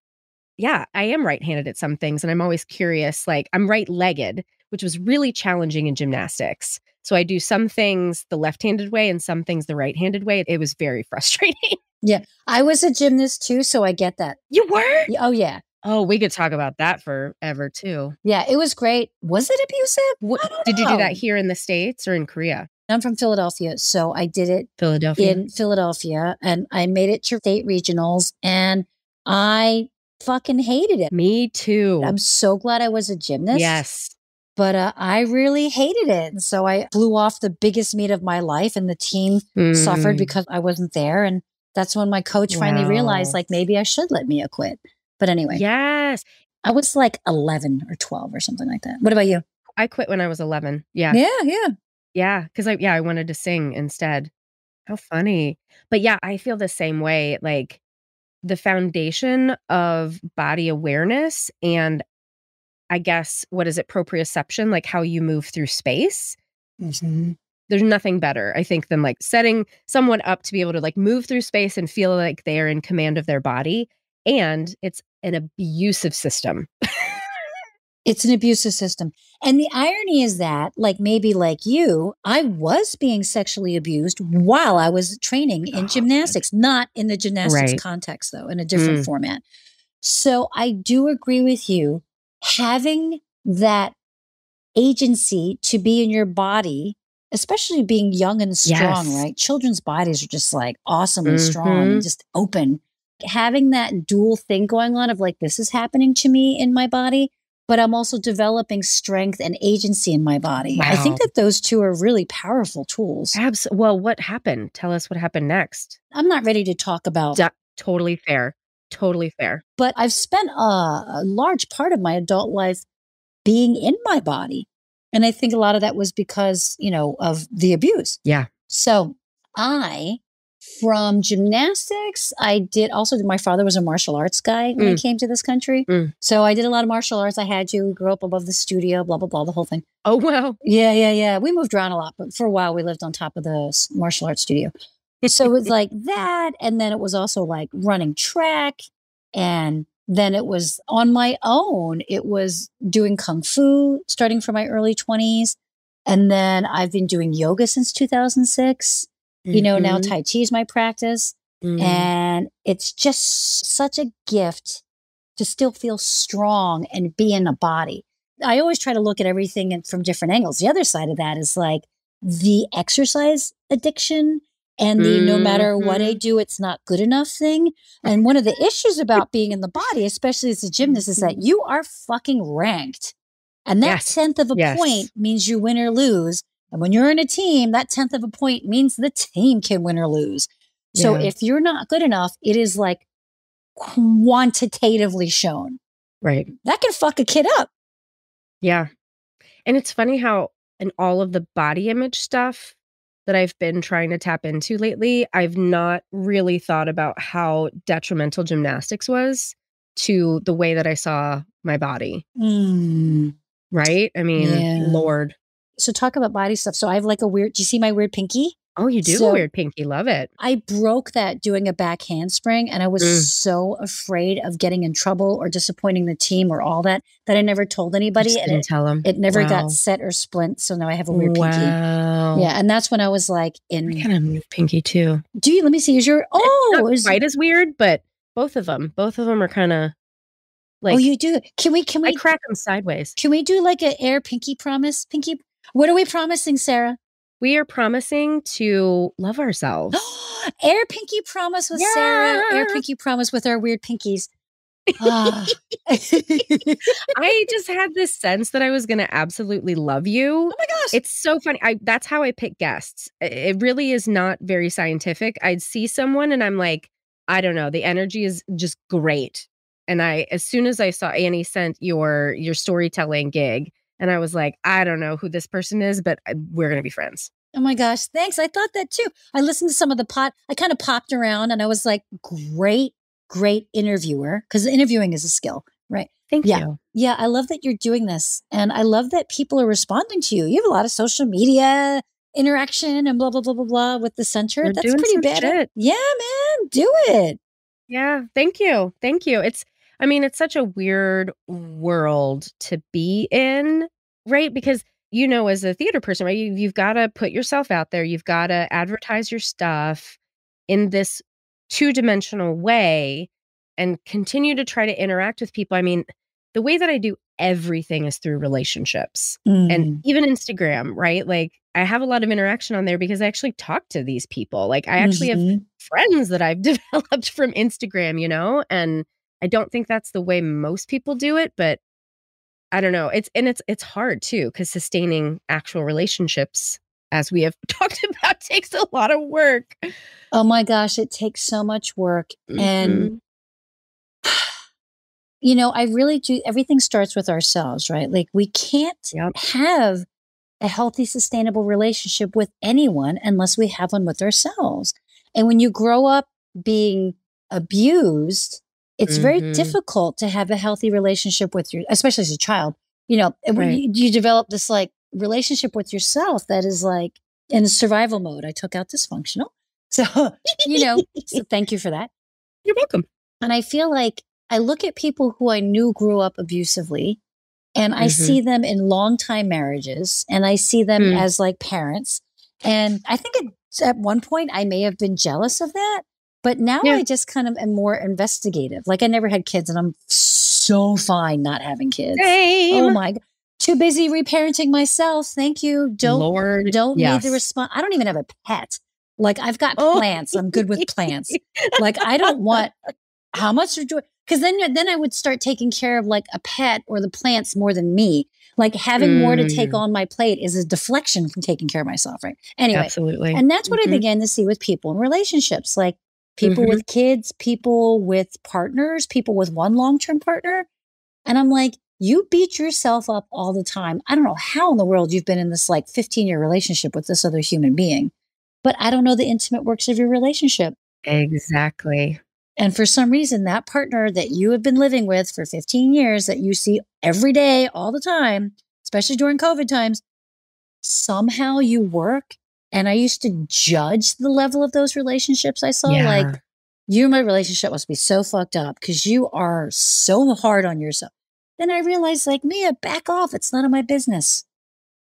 yeah, I am right-handed at some things and I'm always curious, like I'm right-legged, which was really challenging in gymnastics. So I do some things the left-handed way and some things the right-handed way. It was very frustrating. Yeah. I was a gymnast too, so I get that. You were? Oh, yeah. Oh, we could talk about that forever too. Yeah, it was great. Was it abusive? Did you do that here in the States or in Korea? I'm from Philadelphia, so I did it in Philadelphia, and I made it to state regionals, and I fucking hated it. Me too. I'm so glad I was a gymnast. Yes. But I really hated it. And so I blew off the biggest meet of my life, and the team suffered because I wasn't there. And that's when my coach finally realized, like, maybe I should let Mia quit. But anyway. Yes. I was like 11 or 12 or something like that. What about you? I quit when I was 11. Yeah. Yeah. Because I wanted to sing instead. How funny. But yeah, I feel the same way. Like the foundation of body awareness and I guess, what is it, proprioception, like how you move through space. There's nothing better, I think, than like setting someone up to be able to like move through space and feel like they are in command of their body. And it's an abusive system. It's an abusive system. And the irony is that, like maybe like you, I was being sexually abused while I was training in gymnastics, not in the gymnastics context, though, in a different format. So I do agree with you. Having that agency to be in your body, especially being young and strong, right? Children's bodies are just like awesomely strong and just open. Having that dual thing going on of like, this is happening to me in my body, but I'm also developing strength and agency in my body. Wow. I think that those two are really powerful tools. Well, what happened? Tell us what happened next. I'm not ready to talk about. Totally fair. Totally fair. But I've spent a large part of my adult life being in my body. And I think a lot of that was because, of the abuse. Yeah. So from gymnastics, my father was a martial arts guy when I came to this country. So I did a lot of martial arts. I had to grow up above the studio, blah, blah, blah, the whole thing. Oh, wow. Yeah. We moved around a lot, but for a while we lived on top of the martial arts studio. So it was like that. And then it was also like running track. And then it was on my own. It was doing Kung Fu starting from my early 20s. And then I've been doing yoga since 2006. Now Tai Chi is my practice. And it's just such a gift to still feel strong and be in a body. I always try to look at everything from different angles. The other side of that is like the exercise addiction and the no matter what I do, it's not good enough thing. And one of the issues about being in the body, especially as a gymnast, is that you are fucking ranked. And that 10th of a point means you win or lose. And when you're in a team, that 10th of a point means the team can win or lose. So if you're not good enough, it is like quantitatively shown. Right. That can fuck a kid up. Yeah. And it's funny how in all of the body image stuff that I've been trying to tap into lately, I've not really thought about how detrimental gymnastics was to the way that I saw my body. Right? I mean, Lord. So talk about body stuff. So I have like a weird, do you see my weird pinky? Oh, you do have a weird pinky. Love it. I broke that doing a back handspring, and I was so afraid of getting in trouble or disappointing the team or all that I never told anybody. Just didn't tell them. It never got set or splint. So now I have a weird pinky. Yeah. And that's when I was like I kind of moved pinky too. Do you? Let me see. Is your, it's not quite as weird, but both of them are kind of like. Oh, you do? Can we? I crack them sideways. Can we do like an air pinky promise? Pinky. What are we promising, Sarah? We are promising to love ourselves. Air pinky promise with Sarah. Air pinky promise with our weird pinkies. I just had this sense that I was going to absolutely love you. Oh my gosh. It's so funny. That's how I pick guests. It really is not very scientific. I'd see someone and I'm like, I don't know. The energy is just great. And as soon as I saw Annie sent your storytelling gig, and I was like, I don't know who this person is, but we're going to be friends. Oh my gosh. Thanks. I thought that too. I listened to some of the I kind of popped around and I was like, great interviewer. Because interviewing is a skill, right? Thank you. Yeah. I love that you're doing this. And I love that people are responding to you. You have a lot of social media interaction and blah, blah, blah, blah, blah with the center. We're That's pretty bad. Shit. Yeah, man. Do it. Yeah. Thank you. Thank you. It's such a weird world to be in, right? Because, as a theater person, right, you've got to put yourself out there. You've got to advertise your stuff in this two-dimensional way and continue to try to interact with people. I mean, the way that I do everything is through relationships and even Instagram, right? Like I have a lot of interaction on there because I actually talk to these people. Like I actually have friends that I've developed from Instagram, and I don't think that's the way most people do it, but I don't know. It's hard too, because sustaining actual relationships, as we have talked about, takes a lot of work. Oh my gosh, it takes so much work. And I really do. Everything starts with ourselves, right? Like we can't have a healthy, sustainable relationship with anyone unless we have one with ourselves. And when you grow up being abused, it's very difficult to have a healthy relationship with especially as a child, when you develop this like relationship with yourself that is like in survival mode. I took out dysfunctional. So, so thank you for that. You're welcome. And I feel like I look at people who I knew grew up abusively and I see them in long time marriages and I see them as like parents. And I think at one point I may have been jealous of that. But now I just kind of am more investigative. Like I never had kids and I'm so fine not having kids. Same. Oh my God. Too busy reparenting myself. Thank you. Don't need the response. I don't even have a pet. Like I've got plants. I'm good with plants. Like I don't want how much because then I would start taking care of like a pet or the plants more than me. Like having more to take on my plate is a deflection from taking care of myself, right? Anyway. Absolutely. And that's what I began to see with people in relationships. Like people with kids, people with partners, people with one long-term partner. And I'm like, you beat yourself up all the time. I don't know how in the world you've been in this like 15-year relationship with this other human being, but I don't know the intimate works of your relationship. Exactly. And for some reason, that partner that you have been living with for 15 years that you see every day, all the time, especially during COVID times, somehow you work. And I used to judge the level of those relationships I saw. Like, you and my relationship must be so fucked up because you are so hard on yourself. Then I realized, like, Mia, back off. It's none of my business.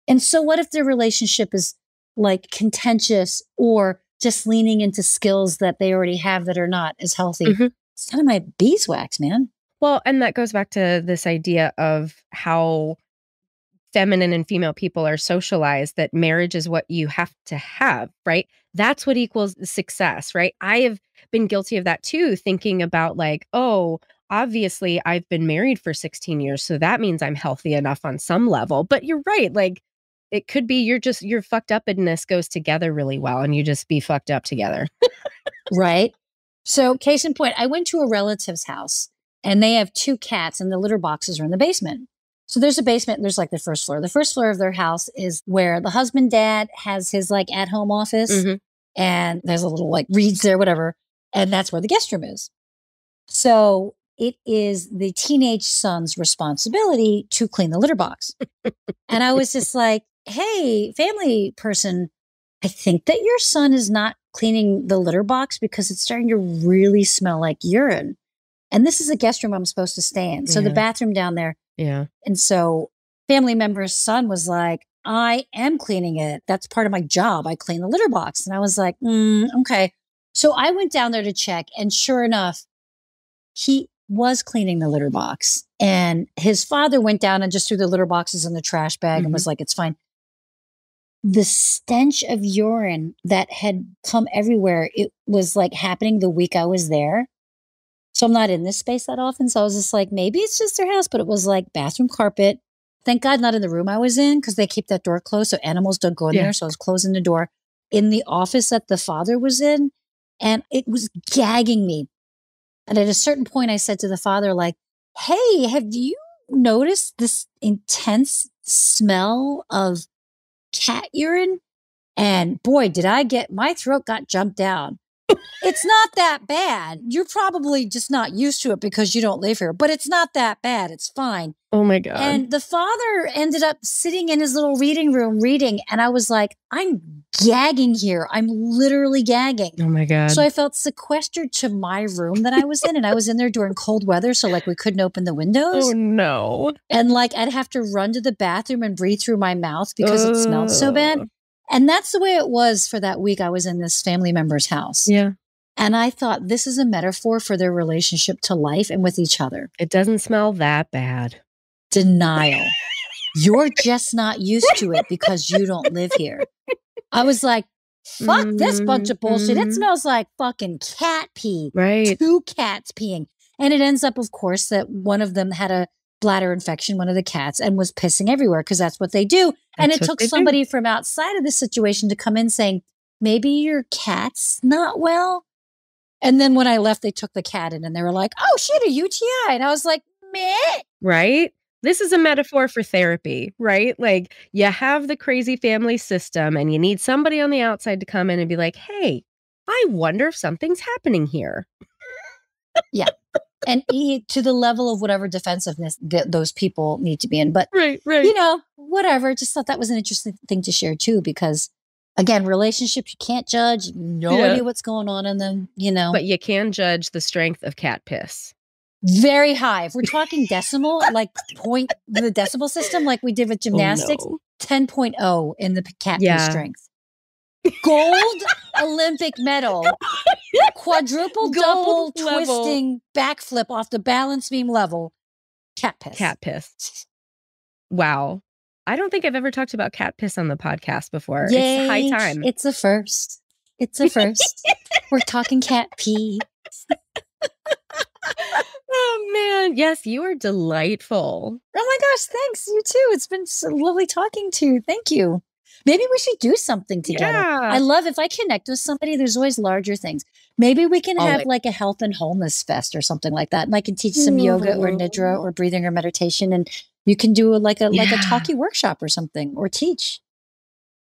And so what if their relationship is like contentious or just leaning into skills that they already have that are not as healthy. Mm-hmm. It's kind of my beeswax, man. Well, and that goes back to this idea of how feminine and female people are socialized, that marriage is what you have to have, right? That's what equals success, right? I have been guilty of that too, thinking about like, oh, obviously I've been married for 16 years, so that means I'm healthy enough on some level. But you're right, like it could be your fucked upness goes together really well and you just be fucked up together. Right. So case in point, I went to a relative's house and they have 2 cats and the litter boxes are in the basement. So there's a basement and there's like the first floor. The first floor of their house is where the husband dad has his like at home office, Mm-hmm. and there's a little like reeds there, whatever. And that's where the guest room is. So it is the teenage son's responsibility to clean the litter box. And I was just like, hey, family person, I think that your son is not cleaning the litter box because it's starting to really smell like urine. And this is a guest room I'm supposed to stay in. So the bathroom down there. Yeah. And so family member's son was like, I am cleaning it. That's part of my job. I clean the litter box. And I was like, okay. So I went down there to check. And sure enough, he was cleaning the litter box. And his father went down and just threw the litter boxes in the trash bag and was like, it's fine. The stench of urine that had come everywhere, it was like happening the week I was there. So I'm not in this space that often. So I was just like, maybe it's just their house, but it was like bathroom carpet. Thank God not in the room I was in because they keep that door closed so animals don't go in there. So I was closing the door in the office that the father was in, and it was gagging me. And at a certain point, I said to the father, like, hey, have you noticed this intense smell of cat urine? And boy, did I my throat got jumped down. It's not that bad. You're probably just not used to it because you don't live here, but it's not that bad. It's fine. Oh my God. And the father ended up sitting in his little reading room reading. And I was like, I'm gagging here. I'm literally gagging. Oh my God. So I felt sequestered to my room that I was in. And I was in there during cold weather. So like we couldn't open the windows. Oh no. And like I'd have to run to the bathroom and breathe through my mouth because it smelled so bad. And that's the way it was for that week I was in this family member's house. Yeah. And I thought this is a metaphor for their relationship to life and with each other. It doesn't smell that bad. Denial. You're just not used to it because you don't live here. I was like, fuck this bunch of bullshit. It smells like fucking cat pee. Right. 2 cats peeing. And it ends up, of course, that one of them had a bladder infection, one of the cats, and was pissing everywhere because that's what they do. And it took somebody from outside of the situation to come in saying, maybe your cat's not well. And then when I left, they took the cat in and they were like, oh shit, a UTI. And I was like, meh. Right? This is a metaphor for therapy, right? Like you have the crazy family system and you need somebody on the outside to come in and be like, hey, I wonder if something's happening here. Yeah. And to the level of whatever defensiveness those people need to be in. But, right. You know, whatever. Just thought that was an interesting thing to share too, because again, relationships, you can't judge. No idea what's going on in them, you know. But you can judge the strength of cat piss. Very high. If we're talking decimal, like the decimal system, like we did with gymnastics, 10.0 in the cat piss strength. Gold Olympic medal, quadruple double twisting backflip off the balance beam level, cat piss. Cat piss. Wow. I don't think I've ever talked about cat piss on the podcast before. Yay, it's high time. It's a first. It's a first. We're talking cat pee. Oh, man. Yes, you are delightful. Oh, my gosh. Thanks. You too. It's been so lovely talking to you. Thank you. Maybe we should do something together. Yeah. I love if I connect with somebody, there's always larger things. Maybe we can have like a health and wholeness fest or something like that. And I can teach some yoga or nidra or breathing or meditation. And you can do like a talkie workshop or something or teach.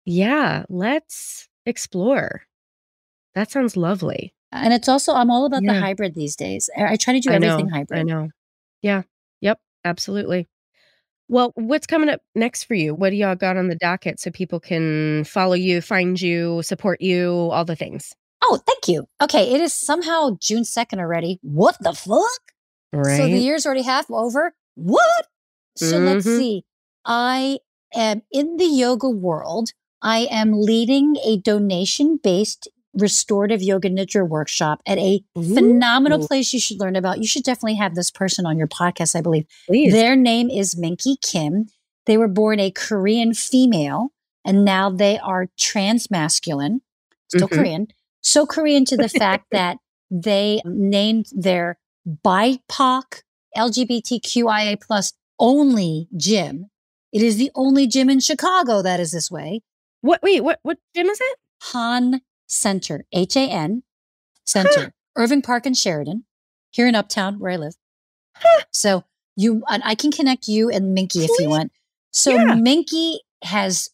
Yeah. Let's explore. That sounds lovely. And it's also, I'm all about the hybrid these days. I try to do everything hybrid. I know. Yeah. Yep. Absolutely. Well, what's coming up next for you? What do y'all got on the docket so people can follow you, find you, support you, all the things? Oh, thank you. Okay. It is somehow June 2nd already. What the fuck? Right. So the year's already half over. What? So let's see. I am in the yoga world. I am leading a donation-based restorative yoga nidra workshop at a phenomenal place you should learn about. You should definitely have this person on your podcast, I believe. Please. Their name is Minky Kim. They were born a Korean female, and now they are transmasculine, still Korean. So Korean to the fact that they named their BIPOC LGBTQIA plus only gym. It is the only gym in Chicago that is this way. What gym is it? Han Center, HAN Center, Irving Park and Sheridan, here in Uptown where I live. So I can connect you and Minky if you want. So Minky has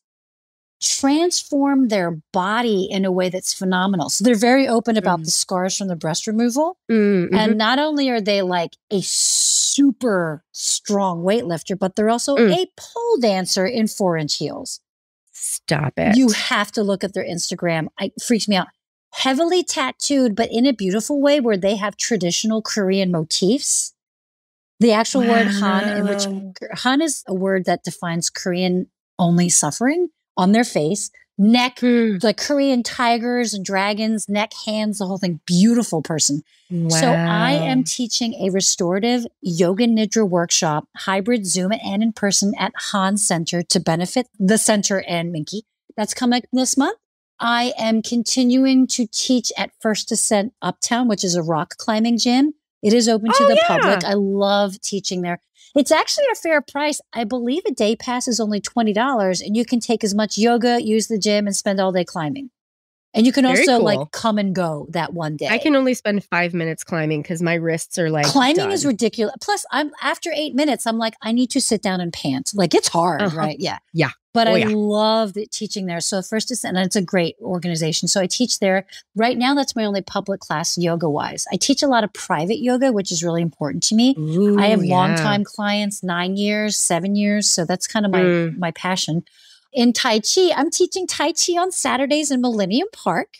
transformed their body in a way that's phenomenal. So they're very open about the scars from the breast removal. And not only are they like a super strong weightlifter, but they're also a pole dancer in 4-inch heels. Stop it. You have to look at their Instagram. It freaks me out. Heavily tattooed, but in a beautiful way where they have traditional Korean motifs. The actual word Han, in which Han is a word that defines Korean only suffering, on their face, neck, like Korean tigers and dragons, neck, hands, the whole thing. Beautiful person. Wow. So I am teaching a restorative yoga nidra workshop, hybrid Zoom and in person at Han Center to benefit the center and Minky. That's coming this month. I am continuing to teach at First Ascent Uptown, which is a rock climbing gym. It is open to the public. I love teaching there. It's actually a fair price. I believe a day pass is only $20 and you can take as much yoga, use the gym, and spend all day climbing. And you can also like come and go that one day. I can only spend 5 minutes climbing because my wrists are like climbing is ridiculous. Plus, I'm after 8 minutes, I'm like, I need to sit down and pant. Like it's hard, right? Yeah. Yeah. But I love teaching there. So First Ascent, and it's a great organization. So I teach there. Right now, that's my only public class yoga-wise. I teach a lot of private yoga, which is really important to me. I have longtime clients, 9 years, 7 years. So that's kind of my passion. In Tai Chi, I'm teaching Tai Chi on Saturdays in Millennium Park.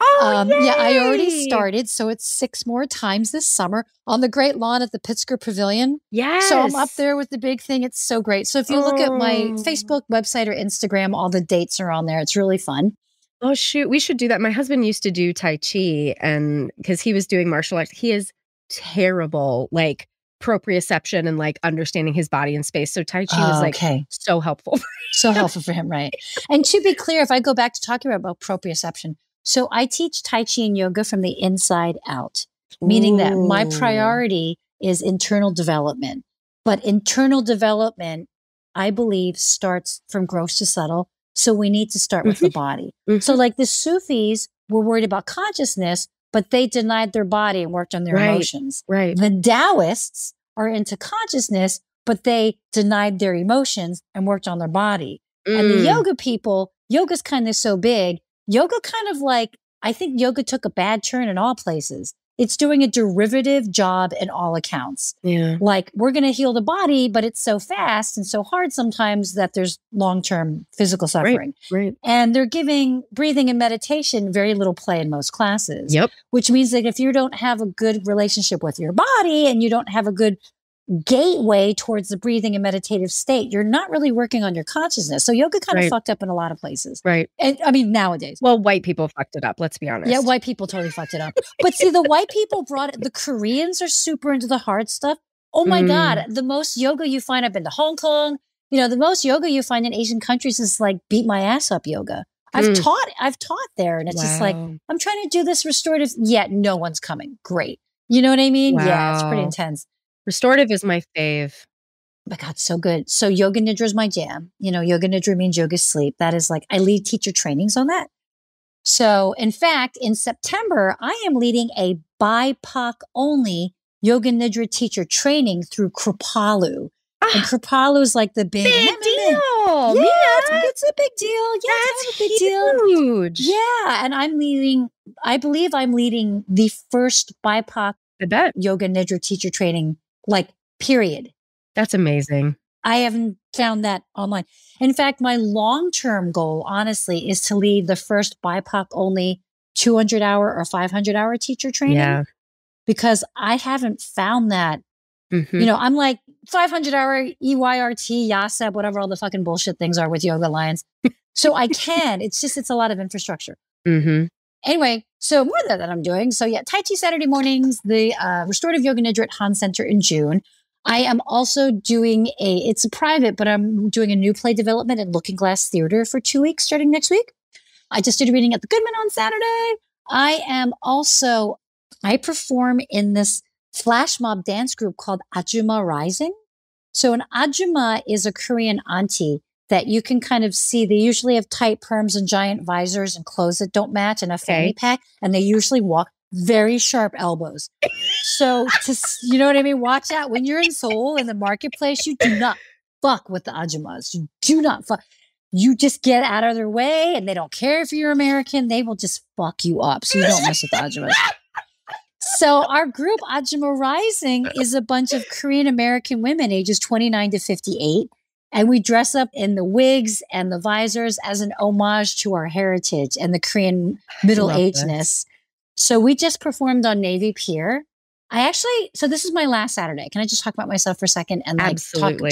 Yeah, I already started. So it's 6 more times this summer on the great lawn at the Pittsburgh Pavilion. Yes. So I'm up there with the big thing. It's so great. So if you look at my Facebook website or Instagram, all the dates are on there. It's really fun. Oh, shoot. We should do that. My husband used to do Tai Chi and because he was doing martial arts. He is terrible, like proprioception and like understanding his body and space. So Tai Chi was like so helpful. So helpful for him, right? And to be clear, if I go back to talking about proprioception, so I teach Tai Chi and yoga from the inside out, meaning that my priority is internal development. But internal development, I believe, starts from gross to subtle. So we need to start with the body. So like the Sufis were worried about consciousness, but they denied their body and worked on their emotions. Right. The Taoists are into consciousness, but they denied their emotions and worked on their body. And the yoga people, yoga's kind of so big. Yoga kind of like, I think yoga took a bad turn in all places. It's doing a derivative job in all accounts. Yeah. Like we're going to heal the body, but it's so fast and so hard sometimes that there's long-term physical suffering. Right. And they're giving breathing and meditation very little play in most classes. Yep. Which means that if you don't have a good relationship with your body and you don't have a good gateway towards the breathing and meditative state, you're not really working on your consciousness. So yoga kind of fucked up in a lot of places. Right. And I mean, nowadays. Well, white people fucked it up. Let's be honest. Yeah, white people totally fucked it up. But see, the white people brought it. The Koreans are super into the hard stuff. Oh my God. The most yoga you find, I've been to Hong Kong. You know, the most yoga you find in Asian countries is like beat my ass up yoga. I've taught there. And it's just like, I'm trying to do this restorative, yet no one's coming. Great. You know what I mean? Wow. Yeah, it's pretty intense. Restorative is my fave. Oh my God, so good. So yoga nidra is my jam. You know, yoga nidra means yoga sleep. That is like, I lead teacher trainings on that. So in fact, in September, I am leading a BIPOC only yoga nidra teacher training through Kripalu. And Kripalu is like the big deal. Yeah, it's a big deal. Yeah, it's a big deal. Huge. Yeah. And I believe I'm leading the first BIPOC yoga nidra teacher training, like period. That's amazing. I haven't found that online. In fact, my long-term goal, honestly, is to lead the first BIPOC only 200-hour or 500-hour teacher training. Yeah. Because I haven't found that. You know, I'm like 500-hour EYRT, YASAB, whatever all the fucking bullshit things are with Yoga Alliance. So I can. It's a lot of infrastructure. Anyway, so more that I'm doing. So yeah, Tai Chi Saturday mornings, the Restorative Yoga Nidra at Han Center in June. I am also doing it's a private, but I'm doing a new play development at Looking Glass Theater for 2 weeks starting next week. I just did a reading at the Goodman on Saturday. I perform in this flash mob dance group called Ajuma Rising. So an Ajuma is a Korean auntie that you can kind of see. They usually have tight perms and giant visors and clothes that don't match and a fanny pack. And they usually walk very sharp elbows. So you know what I mean? Watch out when you're in Seoul in the marketplace, you do not fuck with the Ajumas. You do not fuck. You just get out of their way and they don't care if you're American. They will just fuck you up. So you don't mess with the Ajumas. So our group, Ajuma Rising, is a bunch of Korean American women ages 29 to 58. And we dress up in the wigs and the visors as an homage to our heritage and the Korean middle-agedness. So we just performed on Navy Pier. So this is my last Saturday. Can I just talk about myself for a second and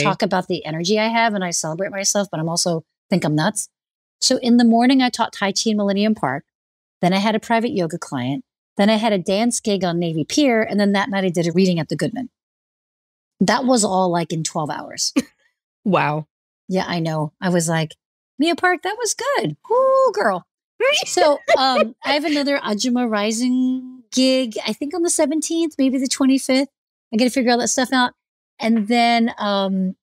talk about the energy I have? And I celebrate myself, but I'm also think I'm nuts. So in the morning, I taught Tai Chi in Millennium Park. Then I had a private yoga client. Then I had a dance gig on Navy Pier. And then that night I did a reading at the Goodman. That was all like in 12 hours. Wow. Yeah, I know. I was like, Mia Park, that was good. Ooh, girl. So I have another Ajuma Rising gig, I think on the 17th, maybe the 25th. I got to figure all that stuff out. And then I'm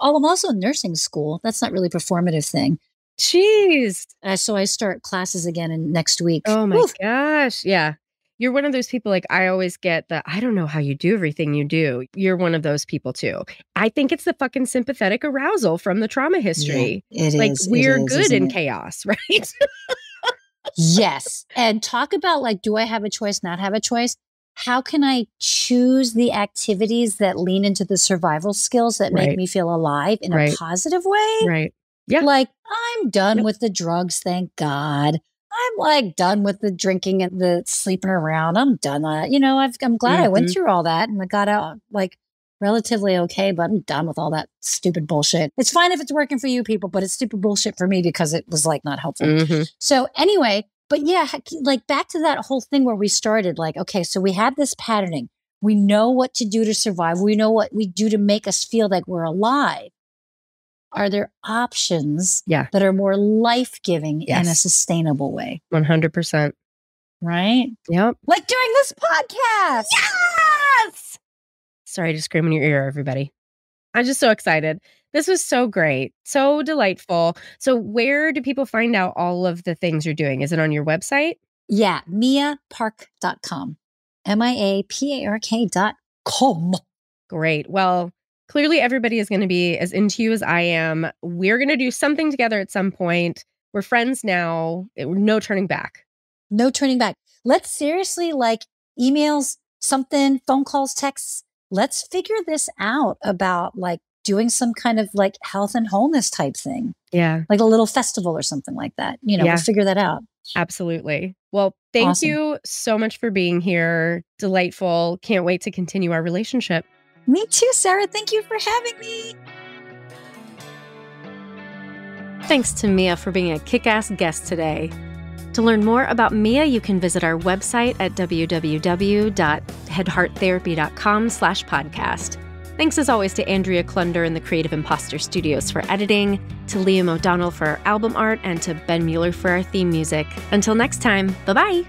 also in nursing school. That's not really a performative thing. Jeez. So I start classes again in next week. Oh my gosh. Yeah. You're one of those people, like I always get I don't know how you do everything you do. You're one of those people too. I think it's the fucking sympathetic arousal from the trauma history. Yeah, it like is. We're good in chaos, right? Yes. And talk about like, do I have a choice, not have a choice? How can I choose the activities that lean into the survival skills that make me feel alive in a positive way? Right. Yeah. Like I'm done with the drugs, thank God. I'm like done with the drinking and the sleeping around. I'm done. I'm glad I went through all that and I got out like relatively okay, but I'm done with all that stupid bullshit. It's fine if it's working for you people, but it's stupid bullshit for me because it was like not helpful. Mm-hmm. So anyway, but yeah, like back to that whole thing where we started, like, okay, so we have this patterning. We know what to do to survive. We know what we do to make us feel like we're alive. Are there options that are more life-giving in a sustainable way? 100%. Right? Yep. Like during this podcast. Yes! Sorry to scream in your ear, everybody. I'm just so excited. This was so great. So delightful. So where do people find out all of the things you're doing? Is it on your website? Yeah. miapark.com. miapark.com. Great. Well, clearly everybody is going to be as into you as I am. We're going to do something together at some point. We're friends now. No turning back. No turning back. Let's seriously like emails, something, phone calls, texts. Let's figure this out about like doing some kind of like health and wholeness type thing. Yeah. Like a little festival or something like that. We'll figure that out. Absolutely. Well, thank you so much for being here. Delightful. Can't wait to continue our relationship. Me too, Sarah. Thank you for having me. Thanks to Mia for being a kick-ass guest today. To learn more about Mia, you can visit our website at www.headhearttherapy.com/podcast. Thanks as always to Andrea Klunder and the Creative Imposter Studios for editing, to Liam O'Donnell for our album art, and to Ben Mueller for our theme music. Until next time, bye-bye.